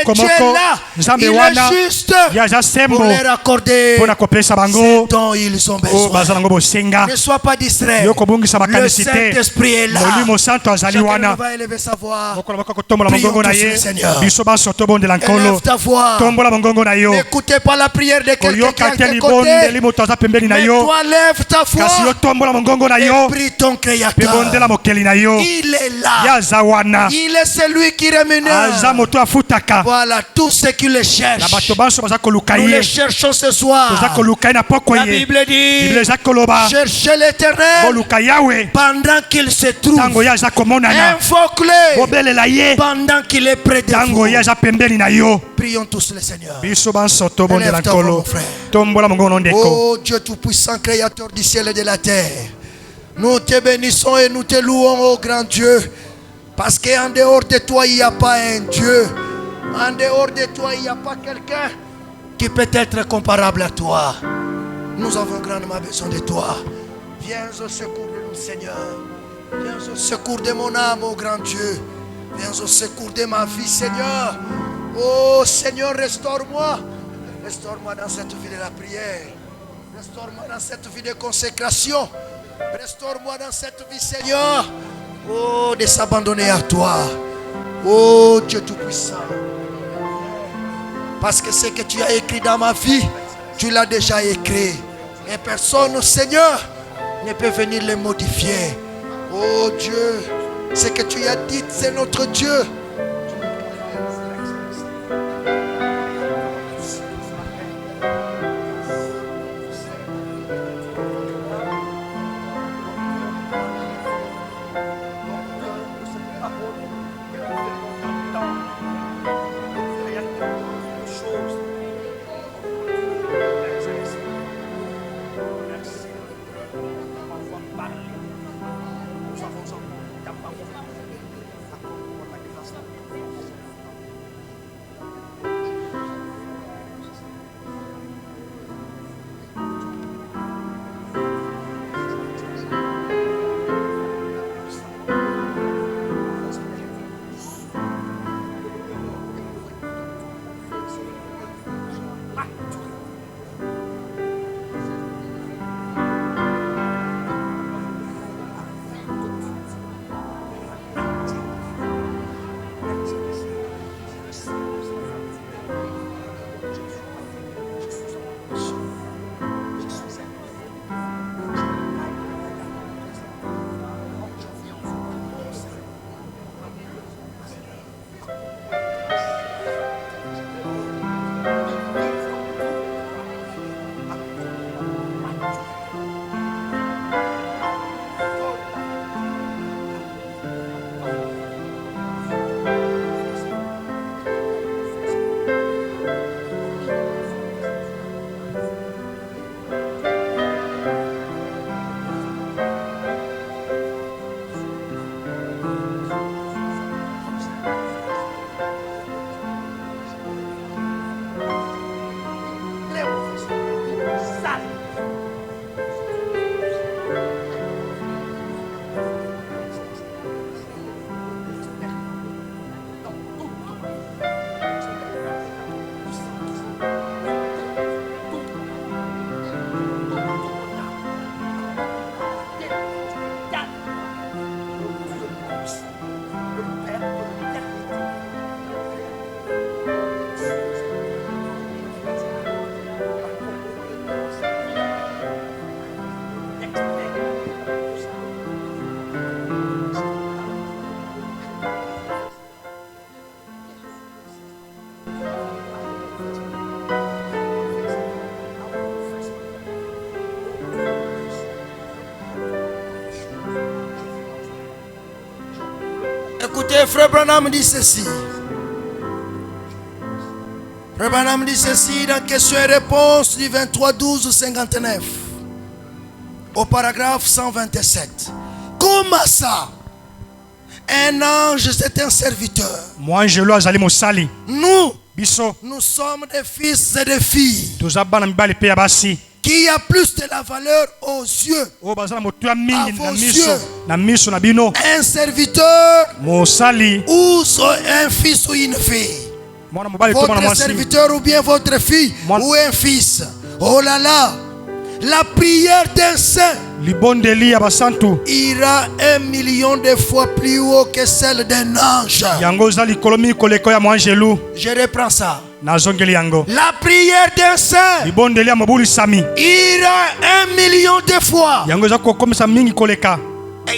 là. Il est juste pour leur accorder ce dont ils ont besoin. Ne sois pas distrait. Le Saint-Esprit est là. Chacun va élever sa voix. Prions tous le Seigneur. Élève ta voix. N'écoutez pas la prière de quelqu'un qui est à tes côtés. Mais toi, lève ta voix et prie ton Créateur. Il est là. Il est celui qui rémunère. Voilà, tous ceux qui le cherchent. Nous les cherchons ce soir. La Bible dit, cherchez l'Éternel pendant qu'il se trouve. Invoque-le pendant qu'il est près de vous. Prions tous le Seigneur. Élève-toi, mon frère. Oh Dieu Tout-Puissant, Créateur du ciel et de la terre, nous te bénissons et nous te louons, oh grand Dieu, parce qu'en dehors de toi, il n'y a pas un Dieu. En dehors de toi, il n'y a pas quelqu'un qui peut être comparable à toi. Nous avons grandement besoin de toi. Viens au secours de nous, Seigneur. Viens au secours de mon âme, oh grand Dieu. Viens au secours de ma vie, Seigneur. Oh Seigneur, restaure-moi. Restaure-moi dans cette vie de la prière. Restaure-moi dans cette vie de consécration. Restaure-moi dans cette vie, Seigneur. Oh, de s'abandonner à toi. Oh Dieu Tout-Puissant. Parce que ce que tu as écrit dans ma vie, tu l'as déjà écrit. Et personne, Seigneur, ne peut venir le modifier. Oh Dieu, ce que tu as dit, c'est notre Dieu. Écoutez, Frère Branham dit ceci. Frère Branham dit ceci dans question et réponse du 23-12-59 au paragraphe 127. Comment ça? Un ange, c'est un serviteur. Nous sommes des fils et des filles. Qui a plus de la valeur aux yeux, à vos yeux, un serviteur ou un fils ou une fille, votre serviteur ou bien votre fille ou un fils. Oh là là, la prière d'un saint ira 1 million de fois plus haut que celle d'un ange. Je reprends ça. La prière d'un saint ira 1 million de fois.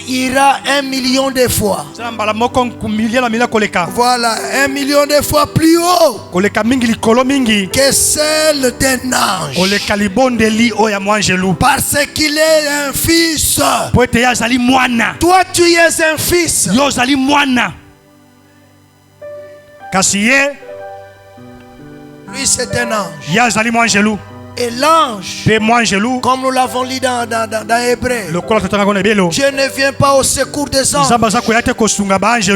Ira 1 million de fois. Voilà, 1 million de fois plus haut que celle d'un ange. Parce qu'il est un fils. Toi tu es un fils. Lui c'est un ange. Et l'ange, comme nous l'avons lu dans Hébreu, Dieu ne vient pas au secours des anges,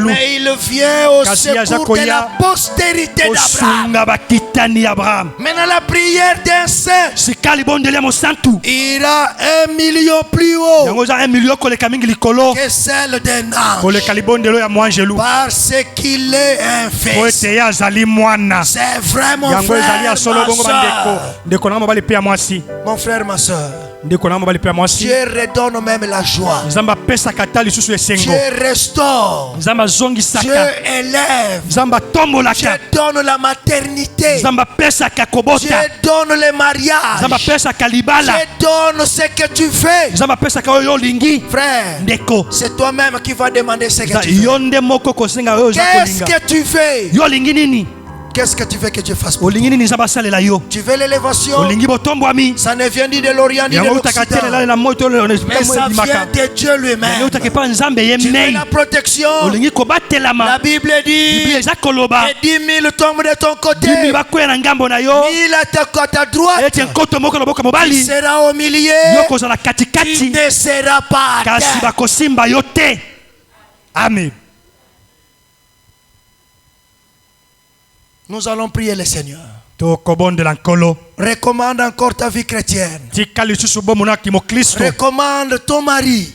mais il vient au secours de la postérité d'Abraham. Maintenant la prière d'un saint ira 1 million plus haut que celle d'un ange, parce qu'il est un fils. C'est vraiment frère, mon frère, ma soeur. Dieu redonne même la joie. Dieu restaure. Dieu élève. Dieu donne la maternité. Dieu donne le mariage. Dieu donne ce que tu fais. Frère, c'est toi-même qui vas demander ce que tu fais. Qu'est-ce que tu fais? Qu'est-ce que tu veux que Dieu fasse pour toi? Tu veux l'élévation? Ça ne vient ni de l'Orient ni de l'Occident, mais ça vient de Dieu lui-même. Tu veux la protection? La Bible dit et 10 000 tombent de ton côté, 1000 à ta droite, il sera au milieu, il ne sera pas à terre. Amen. Nous allons prier le Seigneur. Recommande encore ta vie chrétienne. Recommande ton mari.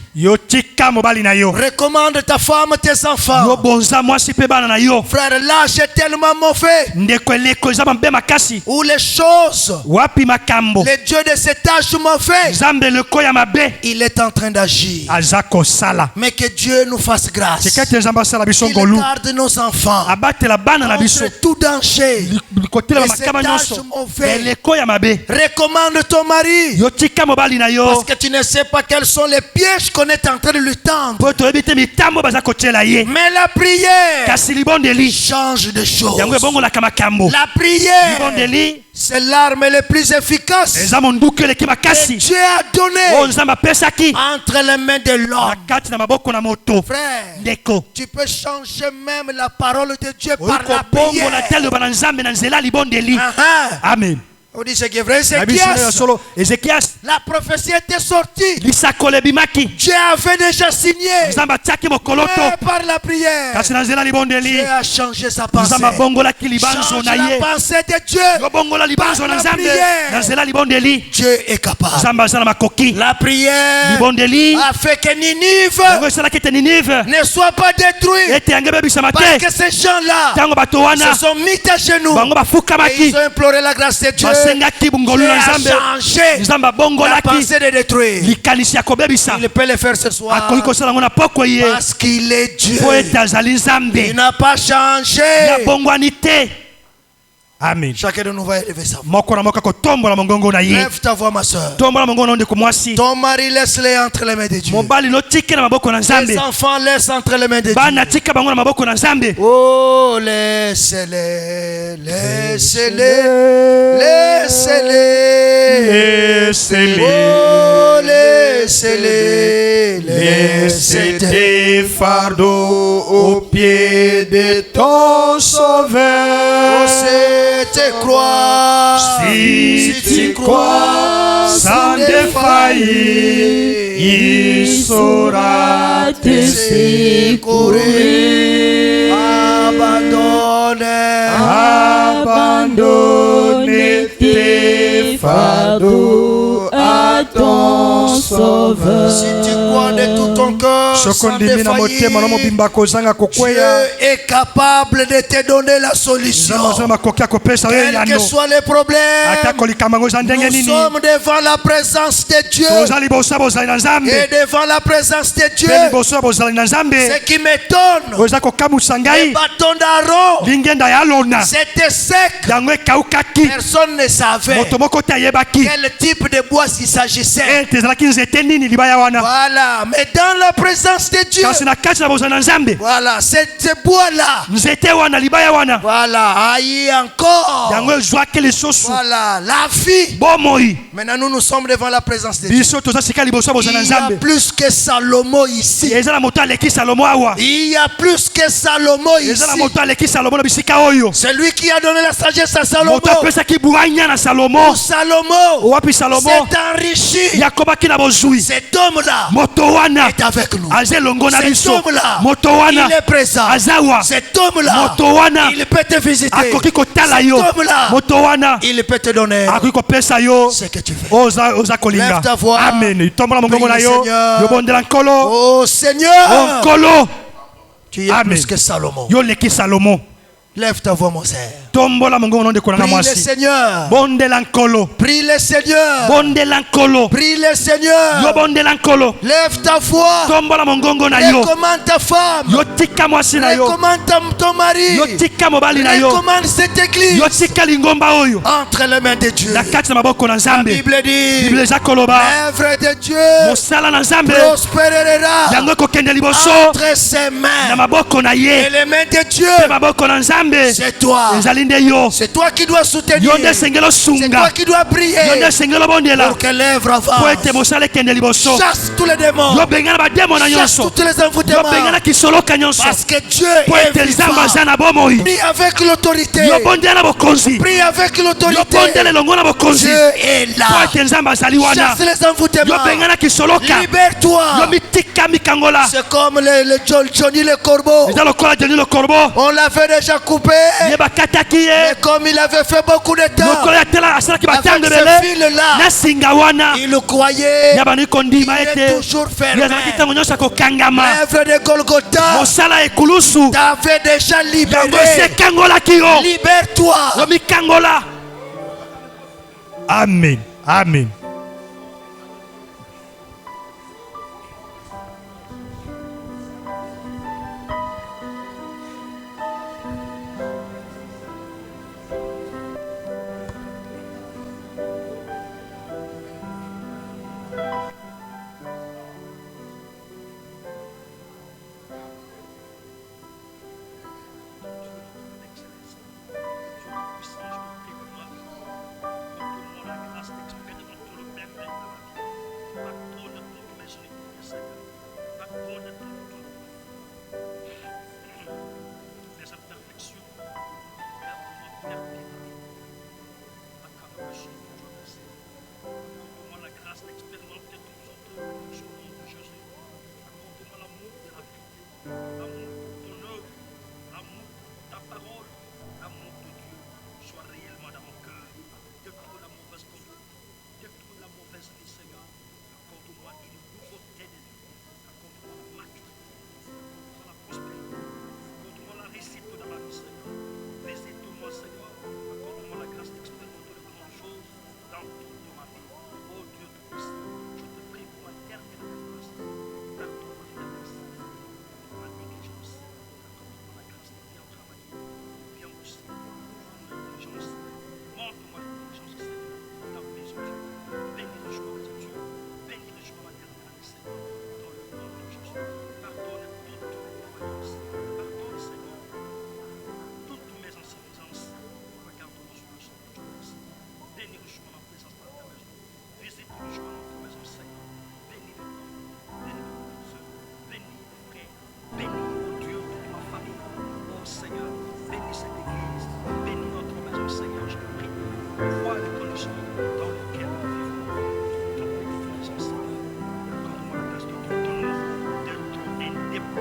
Recommande ta femme, tes enfants. Frère, là c'est tellement mauvais. Où les choses, le Dieu de cet âge mauvais, il est en train d'agir. Mais que Dieu nous fasse grâce. Qu'il garde nos enfants contre tout danger de cet âge mauvais. Recommande ton mari, parce que tu ne sais pas quels sont les pièges qu'on est en train de lui tendre. Mais la prière change de choses. La prière, c'est l'arme la plus efficace que Dieu a donnée entre les mains de l'homme. Frère, tu peux changer même la parole de Dieu par la prière. Amen. On dit c'est vrai, Ézéchias. La prophétie était sortie. Dieu avait déjà signé. Mais par la prière, Dieu a changé sa pensée. Change la pensée de Dieu par la prière. Dieu est capable. La prière a fait que Ninive ne soit pas détruite. Parce que ces gens-là se sont mis à genoux et ils ont imploré la grâce de Dieu. Dieu a changé la pensée de détruire. Il peut le faire ce soir parce qu'il est Dieu. Il n'a pas changé. Amen. Chacun de nous va élever sa voix. Moko na moko ko tombola mongongo na ye. Lève ta voix, ma soeur. Tombola mongongo ndeko mwasi. Ton mari, laisse-les entre les mains de Dieu. Mobali no tika na maboko na Nzambe. Les enfants, laisse entre les mains de Dieu. Bana tika bango na maboko na Nzambe. Oh, laissez-les, laissez-les, laissez-les, Laissez-les. oh, laissez-les, Laissez laissez-les. tes fardeaux au pied de ton Sauveur. Oh, si tu crois, Si tu crois sans défaillir, il saura te secourir. Abandonne tes fardeaux à ton Sauveur. Si tu crois de tout ton cœur, sans défaillir, Dieu est capable de te donner la solution. Quels que soient les problèmes, nous sommes devant la présence de Dieu. Et devant la présence de Dieu, ce qui m'étonne, le bâton d'Aaron, c'était sec. Personne ne savait quel type de bois il s'agissait. Voilà, mais dans la présence de Dieu, voilà, ce bois-là, voilà, aïe encore, voilà, la vie. Maintenant nous sommes devant la présence de Dieu. Il y a plus que Salomon ici. Il y a plus que Salomon ici. Celui qui a donné la sagesse à Salomon, Salomon s'est enrichi. Cet homme-là est avec nous. Cet homme-là, il est présent. Cet homme-là, il peut te visiter. Cet homme-là, il peut te donner ce que tu veux. Lève ta voix. Amen. Oh Seigneur, tu es plus que Salomon. Lève ta voix, mon Seigneur. Prie le Seigneur. Prie le Seigneur. Prie le Seigneur. Lève ta voix. Recommande ta femme. Recommande ton mari. Recommande cette église entre les mains de Dieu. La Bible dit, l'œuvre de Dieu prospérera entre ses mains. Et les mains de Dieu, c'est toi. C'est toi qui dois soutenir. C'est toi qui dois prier pour que l'œuvre avance. Chasse tous les démons. Chasse toutes les envoûtements. Parce que Dieu est vivant. Prie avec l'autorité. Prie avec l'autorité. Dieu est là. Chasse les envoûtements. Libère-toi. C'est comme le Johnny le corbeau. On l'avait déjà coupé. Mais comme il avait fait beaucoup de temps avec ce fil-là, il le croyait, il est toujours fermé. L'œuvre de Golgotha t'avait déjà libéré. Libère-toi. Amen. Amen.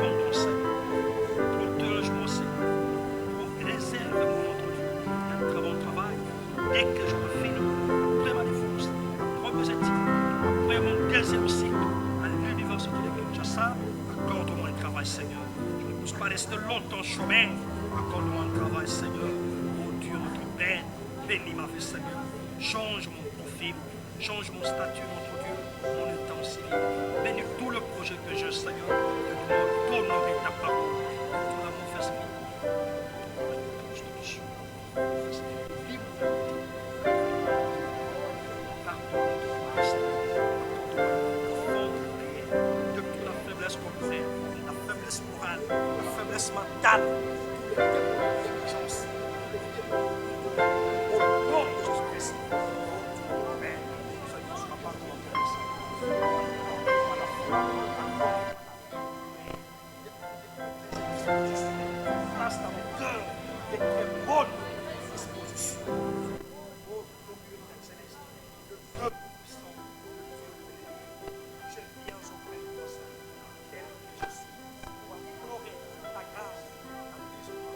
abondance, Seigneur. Protège-moi, Seigneur. Réserve-moi, notre Dieu, un très bon travail. Dès que je me finis, après ma divorce, après mes études, après mon deuxième cycle à l'université de Kinshasa, accorde-moi un travail, Seigneur. Je ne puisse pas rester longtemps chemin. Accorde-moi un travail, Seigneur. Oh Dieu, notre Père, bénis ma vie, Seigneur. Change mon profil, change mon statut, notre Dieu, mon état civil. Bénis tout le projet que j'ai, Seigneur, de t'honorer ta parole. Tout l'amour fait ce de toute la faiblesse qu'on fait, la faiblesse morale, la faiblesse mentale, au nom de Jésus-Christ. Amen. Seigneur, je ne pas place dans mon cœur de très bonnes dispositions. Oh, Dieu d'excellence, de Dieu puissant, je viens auprès de toi, Seigneur, tel que je suis, pour implorer ta grâce, ta miséricorde.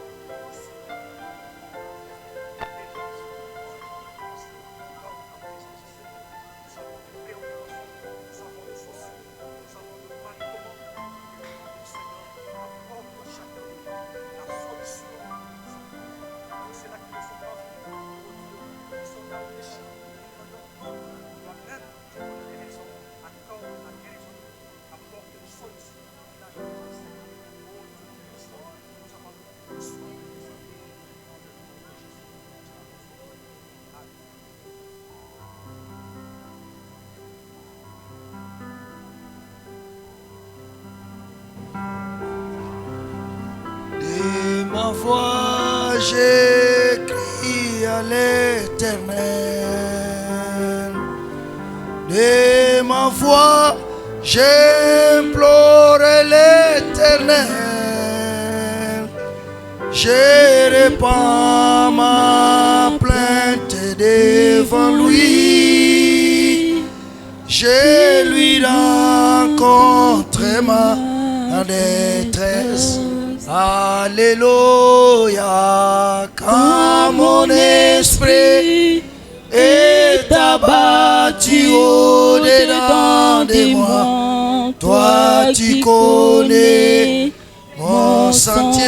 Ma voix, j'écris à l'Éternel. De ma voix, j'implore l'Éternel. Je répands ma plainte devant lui. Je lui rencontre ma détresse. Alléluia, quand mon esprit est abattu au-dedans de moi, toi tu connais mon sentier.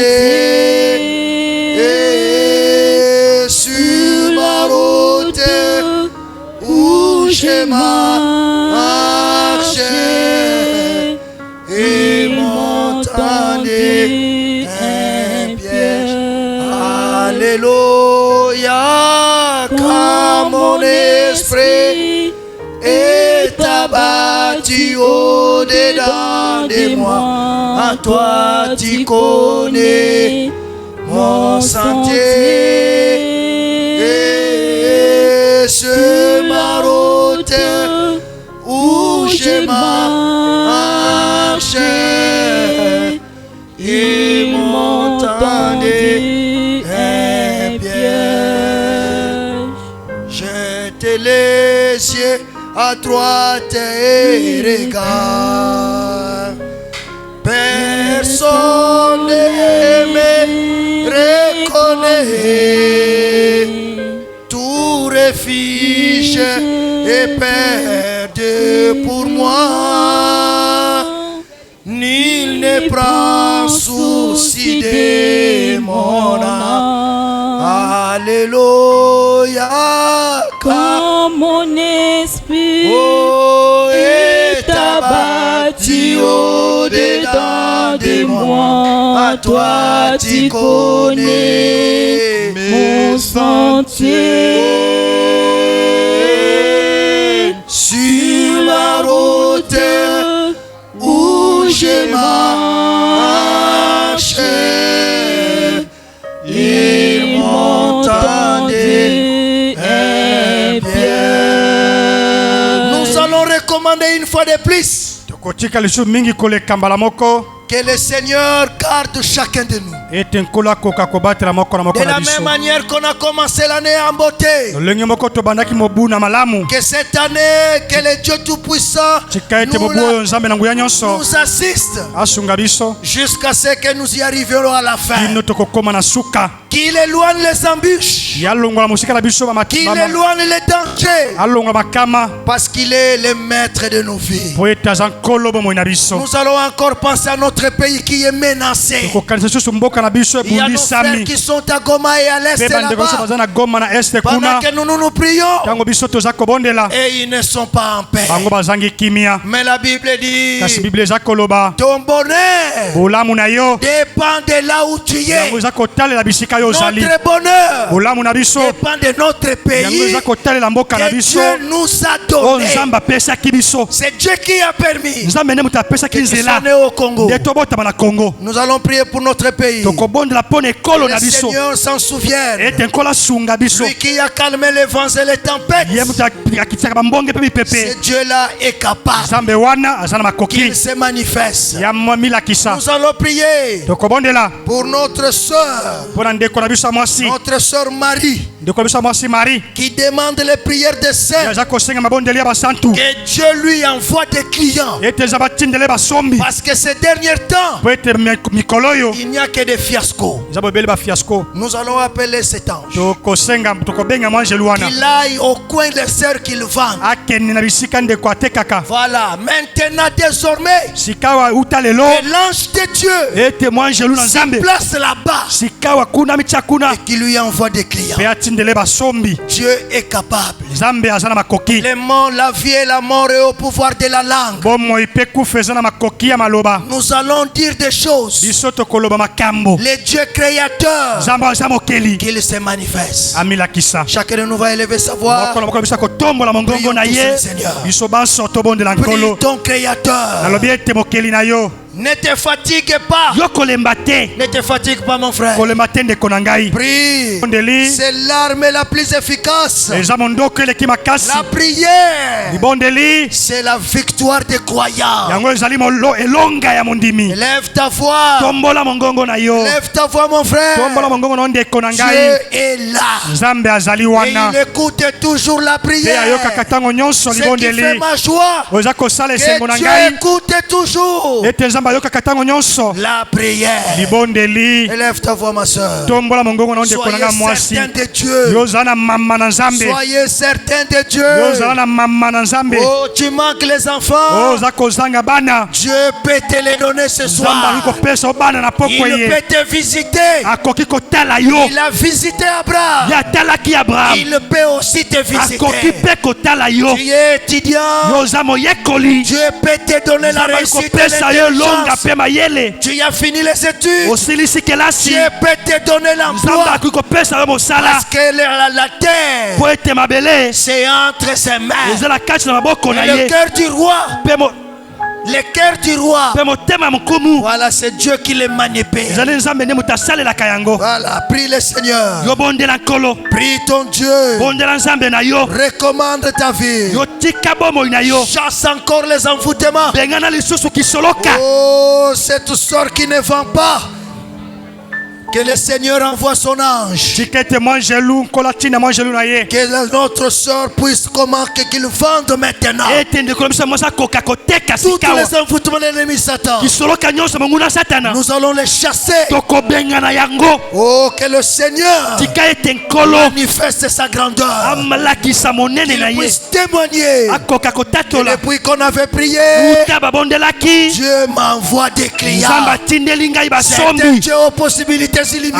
Et sur ma route où je marche, et m'entendez. Alléluia, quand mon esprit est abattu au-dedans de moi, à toi tu connais mon sentier. Et sur ma route où je marche, et m'entendez. Jette les yeux à droite et regarde. Personne ne me reconnaît. Tout refuge est perdu pour moi. Nul ne prend souci de mon âme. Alléluia. Quand mon esprit est abattu au-dedans de moi, à toi tu connais mon sentier. Sur la route où je marche, il m'entendait bien. Nous allons recommander une fois de plus que le Seigneur garde chacun de nous. De la même manière qu'on a commencé l'année en beauté, que cette année, que le Dieu Tout-Puissant nous assiste jusqu'à ce que nous y arriverons à la fin. Qu'il éloigne les embûches, qu'il éloigne les dangers, parce qu'il est le maître de nos vies. Nous allons encore penser à notre pays qui est menacé. Il y a nos frères qui sont à Goma et à l'est là-bas. Pendant que nous prions, et ils ne sont pas en paix. Mais la Bible dit, ton bonheur dépend de là où tu es. Notre bonheur dépend de notre pays que Dieu nous a donné. C'est Dieu qui a permis que nous soyons nés au Congo. Nous allons prier pour notre pays. Le Seigneur s'en souvient. Lui qui a calmé les vents et les tempêtes. Ce Dieu-là est capable qu'il se manifeste. Nous allons prier pour notre soeur, notre soeur Marie, qui demande les prières des saints, que Dieu lui envoie des clients, parce que ces derniers temps il n'y a que des fiascos. Nous allons appeler cet ange qu'il aille au coin des sœurs qu'il vend. Voilà, maintenant désormais que l'ange de Dieu se place là-bas et qui lui envoie des clients. Dieu est capable. Les morts, la vie et la mort est au pouvoir de la langue. Nous allons dire des choses. Le Dieu créateur, qu'il se manifeste. Chacun de nous va élever sa voix. Prions pour le Seigneur. Prie ton créateur. Ne te fatigue pas. Ne te fatigue pas, mon frère. Prie. C'est l'arme la plus efficace. La prière, c'est la victoire des croyants. Lève ta voix. Lève ta voix, mon frère. Dieu est là. Et il écoute toujours la prière. Ce qui fait ma joie, que Dieu écoute toujours la prière. Élève ta voix, ma soeur. Soyez certain de Dieu. Soyez certain de Dieu. Oh, tu manques les enfants. Dieu peut te les donner ce soir. Il peut te visiter. Il a visité Abraham. Il peut aussi te visiter. Tu es étudiant. Dieu peut te donner la réussite et l'intelligence. Tu as fini les études. Dieu peut te donner l'emploi. Parce que la terre, c'est entre ses mains. Et le cœur du roi, le cœur du roi, voilà, c'est Dieu qui les manipule. Voilà, prie le Seigneur. Prie ton Dieu. Recommande ta vie. Chasse encore les envoûtements. Oh, cette sorte qui ne vend pas. Que le Seigneur envoie son ange. Que notre soeur puisse qu'il vende maintenant. Toutes les envoûtements de l'ennemi Satan, nous allons les chasser. Oh, que le Seigneur manifeste sa grandeur. Qu'il puisse témoigner que depuis qu'on avait prié, Dieu m'envoie des clients. C'est un Dieu aux possibilités illimitées.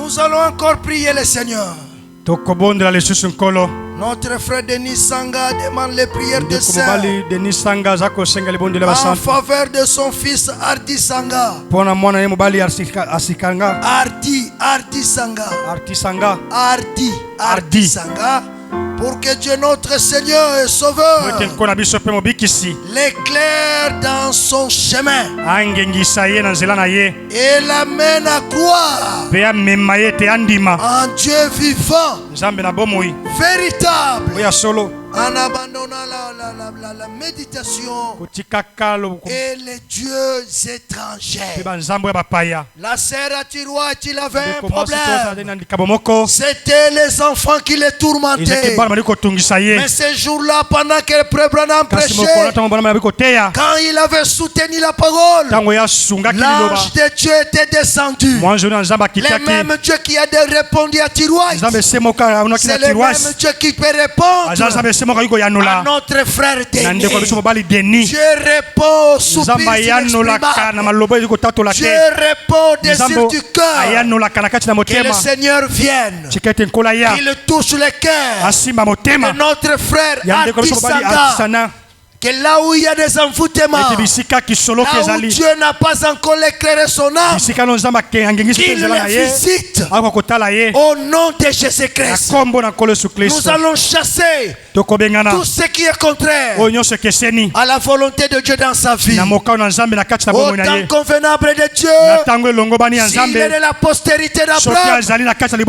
Nous allons encore prier le Seigneur. Notre frère Denis Sanga demande les prières de sœur en faveur de son fils Ardi Sanga. Ardi Sanga. Pour que Dieu notre Seigneur et Sauveur l'éclaire dans son chemin et l'amène à croire en Dieu vivant, véritable, en abandonnant la méditation et les dieux étrangers. La sœur Atiroa, il avait un problème. C'était les enfants qui les tourmentaient. Mais ce jour-là, pendant que le Frère Branham prêchait, quand il avait soutenu la parole, l'ange de Dieu était descendu. Le même Dieu qui a répondu à Atiroa, c'est le même Dieu qui peut répondre à notre frère Denis. Dieu répond sous Dieu répond des yeux du cœur. Que le Seigneur vienne, qu'il touche le cœur de notre frère Adisanga. Que là où il y a des envoûtements, là où Dieu n'a pas encore éclairé son âme, qu'il les visite au nom de Jésus-Christ. Nous allons chasser tout ce qui est contraire à la volonté de Dieu dans sa vie. Au temps convenable de Dieu, s'il est de la postérité d'Abraham,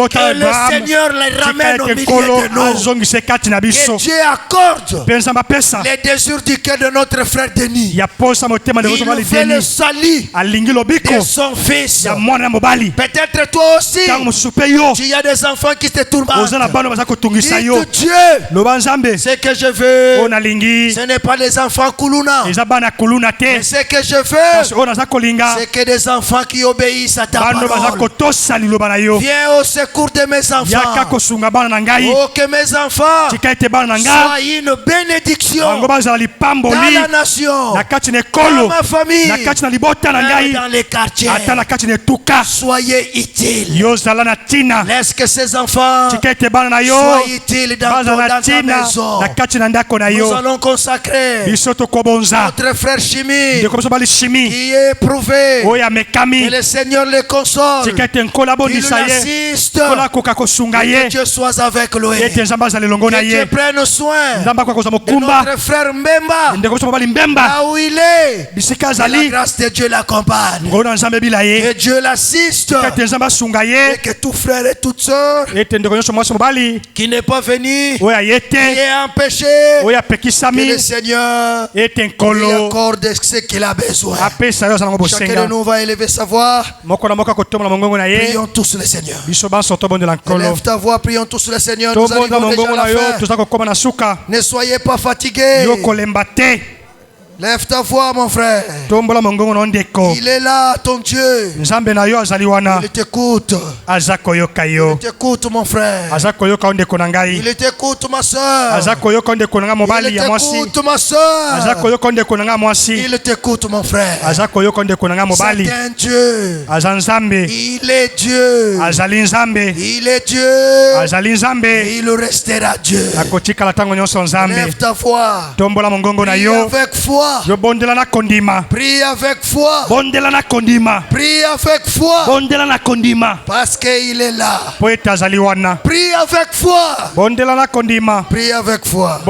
que le Seigneur les ramène au milieu de nous. Que Dieu accorde les désirs du cœur de notre frère Denis. Il nous fait le salut de son fils. Peut-être toi aussi, tu as des enfants qui te tourmentent. Dites Dieu, ce que je veux, ce n'est pas les enfants Kuluna. Mais ce que je veux, c'est que des enfants qui obéissent à ta parole. Viens au secours de mes enfants. Oh, que mes enfants soient une bénédiction dans la nation, dans ma famille, dans les quartiers. Soyez utiles. Laisse que ces enfants soient utiles dans ta maison. Nous allons consacrer notre frère Chimi qui est éprouvé. Que le Seigneur le console, qu'il l'assiste, que Dieu soit avec lui, que Dieu prenne soin de notre frère Mbemba, là où il est, que la grâce de Dieu l'accompagne, que Dieu l'assiste, et que tout frère et toute soeur qui n'est pas venu, qui est empêché, que le Seigneur lui accorde ce qu'il a besoin. Chacun de nous va élever sa voix. Prions tous le Seigneur. Lève ta voix, prions tous le Seigneur. Nous arrivons déjà à la fin. Ne soyez pas fatigués. Lève ta voix, mon frère. Il est là, ton Dieu. Il t'écoute. Il t'écoute, mon frère. Il t'écoute, ma soeur. Il t'écoute, ma soeur. Il t'écoute, mon frère. C'est un Dieu. Il est Dieu. Il est Dieu. Et il restera Dieu. Lève ta voix. Prie avec foi. Prie avec foi. Prie avec foi. Parce qu'il est là. Prie avec foi. Prie avec foi.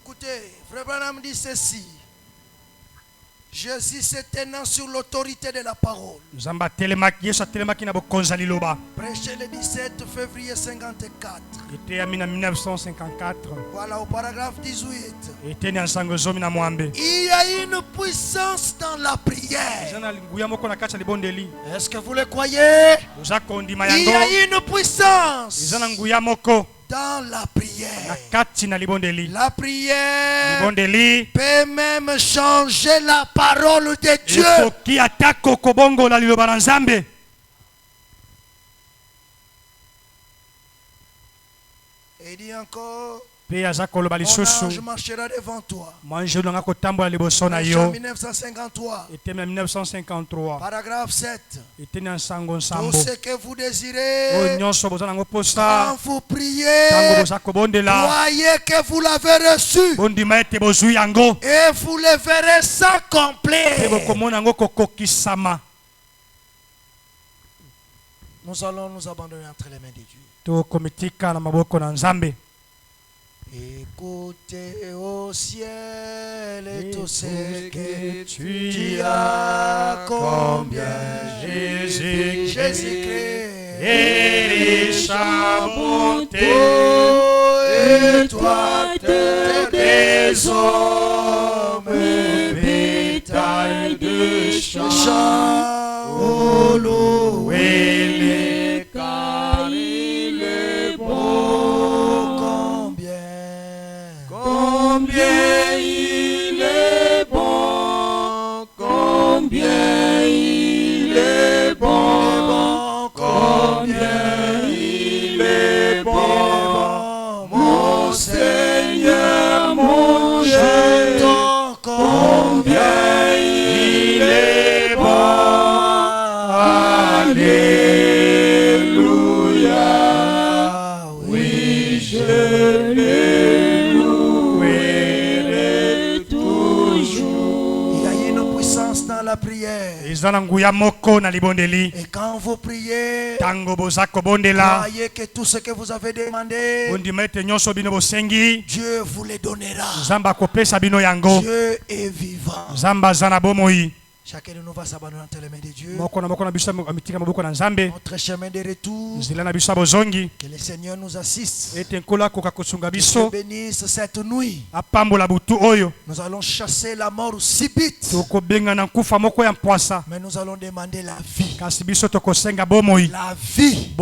Écoutez, Frère Branham dit ceci. Jésus se tenant sur l'autorité de la parole. Prêché le 17 février 54. Voilà au paragraphe 18. Il y a une puissance dans la prière. Est-ce que vous le croyez? Il y a une puissance dans la prière. La prière peut même changer la parole de Dieu. Et dit encore, mon ange marchera devant toi. Matthieu 1953. Paragraphe 7. Tout ce que vous désirez, quand vous priez, croyez que vous l'avez reçu. Et vous le verrez sans complet. Nous allons nous abandonner entre les mains de Dieu. Écoutez au ciel et tout ce que tu as, combien Jésus-Christ et sa bonté, et toi des hommes, bétail de champ, oh louez-les, car il est bon. Combien il est bon, combien il est bon, combien il est bon, mon Seigneur, mon Dieu, combien il est bon, alléluia, oui je l'ai loué toujours. Il y a une puissance dans la prière. Et quand vous priez, croyez que tout ce que vous avez demandé, Dieu vous le donnera. Dieu est vivant. Chacun de nous va s'abandonner entre les mains de Dieu. Notre chemin de retour, que le Seigneur nous assiste. Que Dieu bénisse cette nuit. Nous allons chasser la mort subite. Mais nous allons demander la vie. La vie.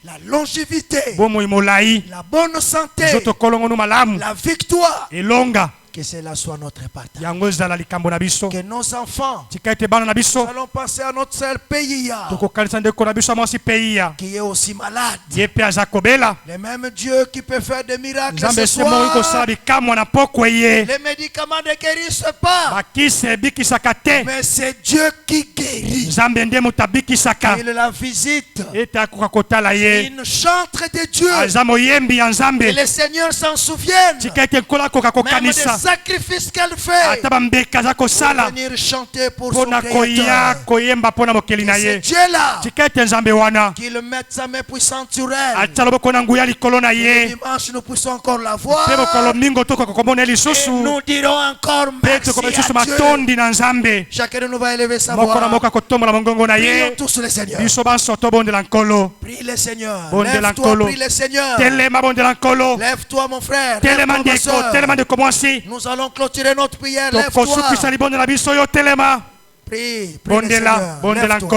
La longévité. La bonne santé. La victoire. Que cela soit notre partage. Que nos enfants, nous allons passer à notre seul pays qui est aussi malade. Le même Dieu qui peut faire des miracles ce soir. Les médicaments ne guérissent pas. Mais c'est Dieu qui guérit. Il la visite. Une chantre de Dieu. Et le Seigneur s'en souvient. Même des sacrifices qu'elle fait pour venir chanter pour son Créateur. C'est Dieu-là qu'il mette sa main puissante sur elle. Et dimanche nous puissions encore la voir. Et nous dirons encore merci à Dieu. Chacun de nous va élever sa voix. Prions tous le Seigneur. Prie le Seigneur. Lève-toi, prie le Seigneur. Lève-toi mon frère. Lève-toi ma soeur. Nous allons clôturer notre prière. Lève-toi. Prie, prie le Seigneur. Lève-toi.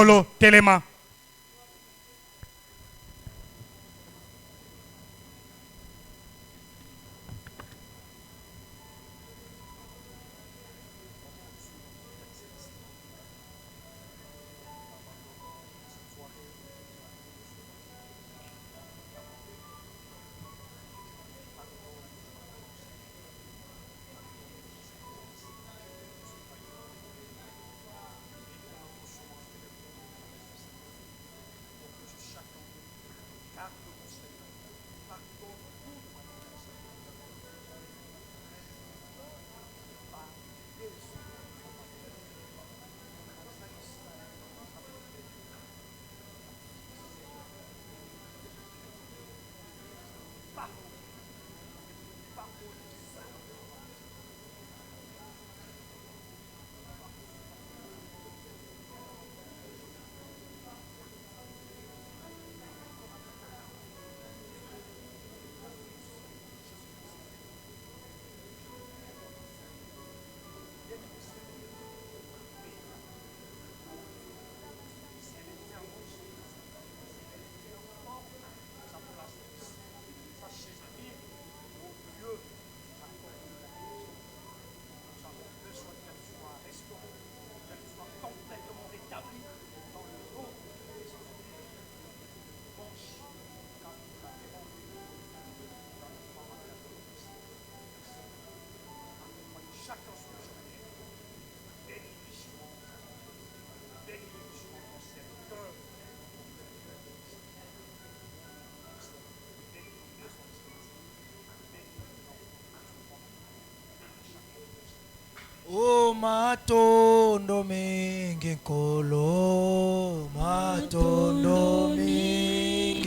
Oh matondo mingi nkolo, matondo mingi,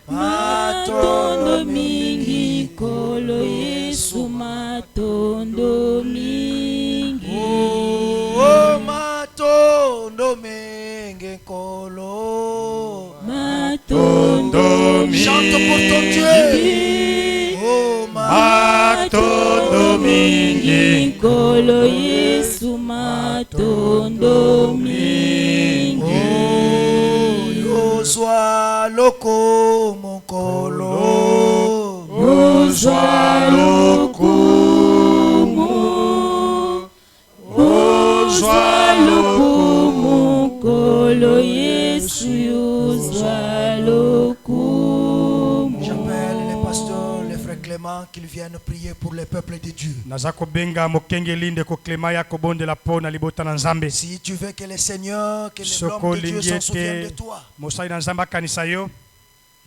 matondo mingi nkolo Yesu, matondo mingi. Oh matondo mingi nkolo, matondo mingi. Chante pour ton Dieu. Oh matondo mingi nkolo Yesu, matondo mingi. Oh yozwa loko mokolo, yozwa lokumu, yozwa lokumu nkolo Yesu, yozwa lokumu. J'appelle les pasteurs, les frères Clément, qu'ils viennent prier pour les peuples de Dieu. Si tu veux que le Seigneur, que l'homme de Dieu s'en souvienne de toi,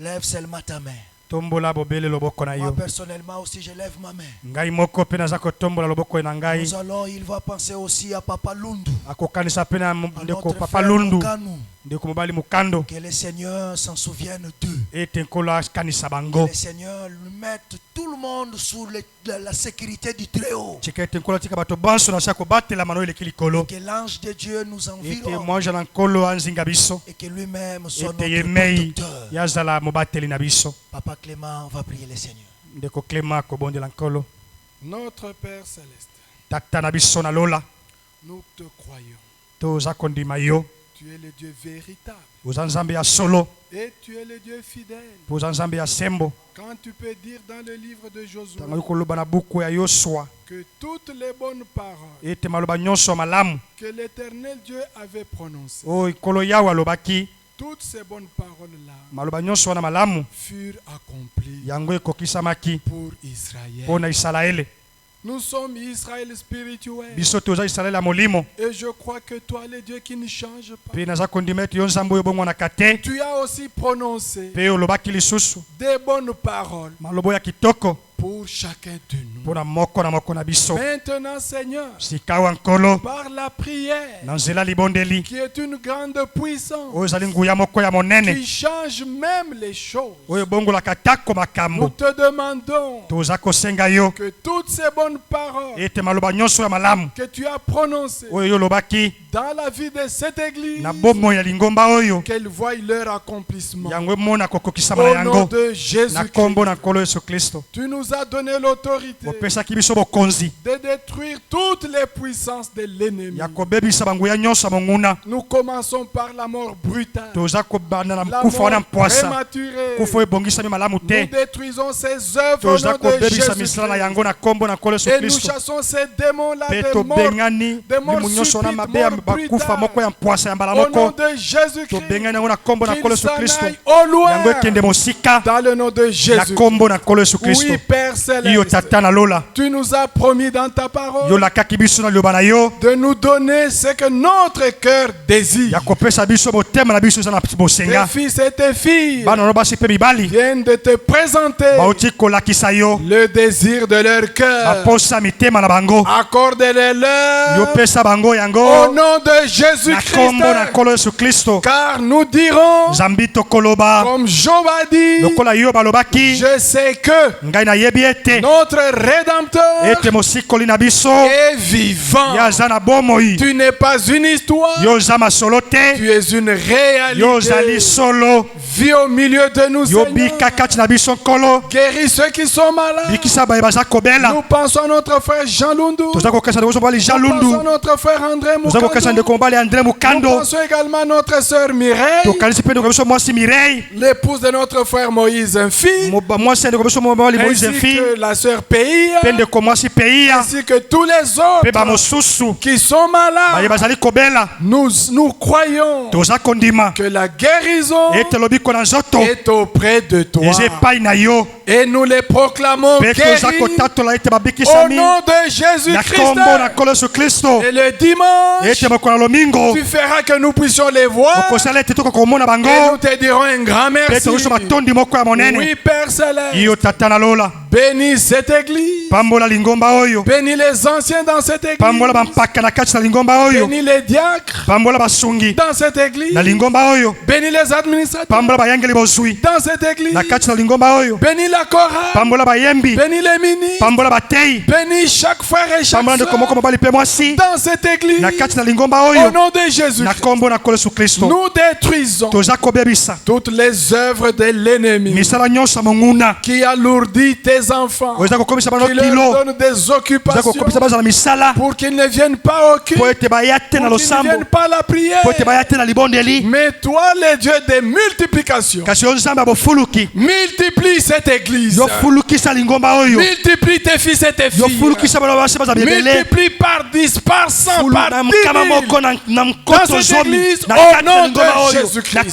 lève seulement ta main. Moi personnellement aussi je lève ma main. Nous allons, il va penser aussi à Papa Lundu, à notre frère Mukanu, que le Seigneur s'en souvienne d'eux, que le Seigneur mette tout le monde sous la sécurité du Très-Haut, que l'ange de Dieu nous environne et que lui-même soit notre protecteur. Papa Clément va prier le Seigneur. Notre Père Céleste, nous te croyons. Tu es le Dieu véritable. Et tu es le Dieu fidèle. Quand tu peux dire dans le livre de Josué que toutes les bonnes paroles que l'Éternel Dieu avait prononcées, toutes ces bonnes paroles-là furent accomplies pour Israël. Nous sommes Israël spirituel. Et je crois que toi, le Dieu qui ne change pas, tu as aussi prononcé des bonnes paroles pour chacun de nous. Maintenant, Seigneur, par la prière, qui est une grande puissance, qui change même les choses, nous te demandons que toutes ces bonnes paroles que tu as prononcées dans la vie de cette église, qu'elles voient leur accomplissement. Au nom de Jésus-Christ, tu nous as donné l'autorité de détruire toutes les puissances de l'ennemi. Nous commençons par la mort brutale, la mort prématurée. Nous détruisons ces œuvres au nom de Jésus-Christ. Et nous chassons ces démons-là, des morts subites, morts brutales. Au nom de Jésus-Christ, qu'ils s'en aillent au loin. Dans le nom de Jésus-Christ. Oui, Père Céleste, tu nous as promis dans ta parole de nous donner ce que notre cœur désire. Tes fils et tes filles viennent de te présenter le désir de leur cœur. Accorde-les-leur au nom de Jésus-Christ. Car nous dirons, comme Job a dit, je sais que notre Rédempteur est vivant. Tu n'es pas une histoire, tu es une réalité. Vis au milieu de nous, Seigneur. Guéris ceux qui sont malades. Nous pensons à notre frère Jean Lundu. Nous pensons à notre frère André Mukando. Nous pensons également à notre sœur Mireille, l'épouse de notre frère Moïse Mfi, ainsi que la sœur Pays, ainsi que tous les autres qui sont malades. Nous croyons que la guérison est auprès de toi. Et nous les proclamons guéris au nom de Jésus-Christ. Et le dimanche, tu feras que nous puissions les voir. Et nous te dirons un grand merci. Oui, Père Céleste. Bénis cette église. Bénis les anciens dans cette église. Bénis les diacres dans cette église. Bénis les administrateurs dans cette église. Bénis la chorale. Bénis les ministres. Bénis chaque frère et chaque sœur dans cette église. Au nom de Jésus-Christ, nous détruisons toutes les œuvres de l'ennemi qui alourdit tes enfants, qui leur donne des occupations pour qu'ils ne viennent pas au culte, pour qu'ils ne viennent pas à la prière. Mais toi, le Dieu de multiplication, multiplie cette église, multiplie tes fils et tes filles, multiplie par 10, par 100, par 10 000 dans cette église, au nom de Jésus-Christ.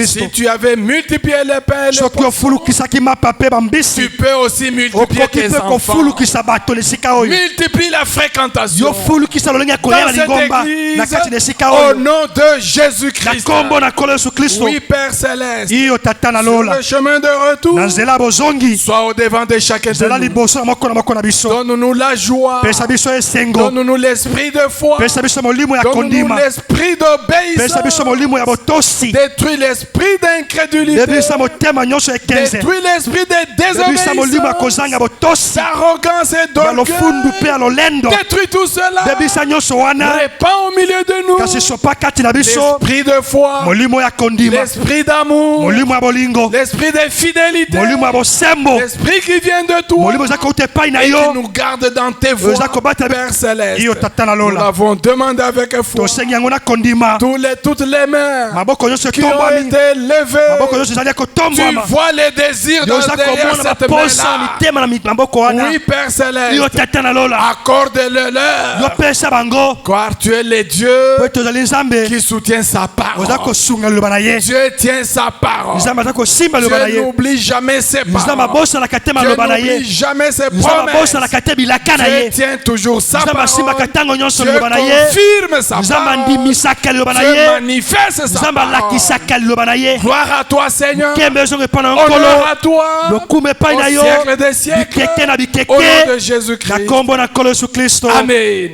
Si tu avais multiplié les pères, tu peux aussi multiplier tes enfants. Multiplie la fréquentation dans cette église, au nom de Jésus-Christ. Oui, Père Céleste, sur le chemin de retour, sois au devant de chacun de nous. Donne-nous la joie, donne-nous l'esprit de foi, donne-nous l'esprit d'obéissance, détruis l'esprit d'incrédulité, détruis l'esprit de désobéissance, d'arrogance et d'orgueil, détruis tout cela, répands au milieu de nous l'esprit de foi, l'esprit d'amour, l'esprit de fidélité, l'esprit qui vient de toi et qui nous garde dans tes voies, Père Céleste. Nous l'avons demandé avec foi. Toutes les mères qui ont été levées, tu vois les désirs derrière cette main-là. Oui, Père Céleste, accorde-le-leur, car tu es le Dieu qui soutient sa parole. Dieu tient sa parole. Dieu n'oublie jamais ses paroles. Dieu n'oublie jamais ses promesses. Dieu tient toujours sa parole. Dieu confirme sa parole. Dieu manifeste sa parole. Gloire à toi, Seigneur. Honneur à toi au siècle des siècles. Au nom de Jésus-Christ. Amen.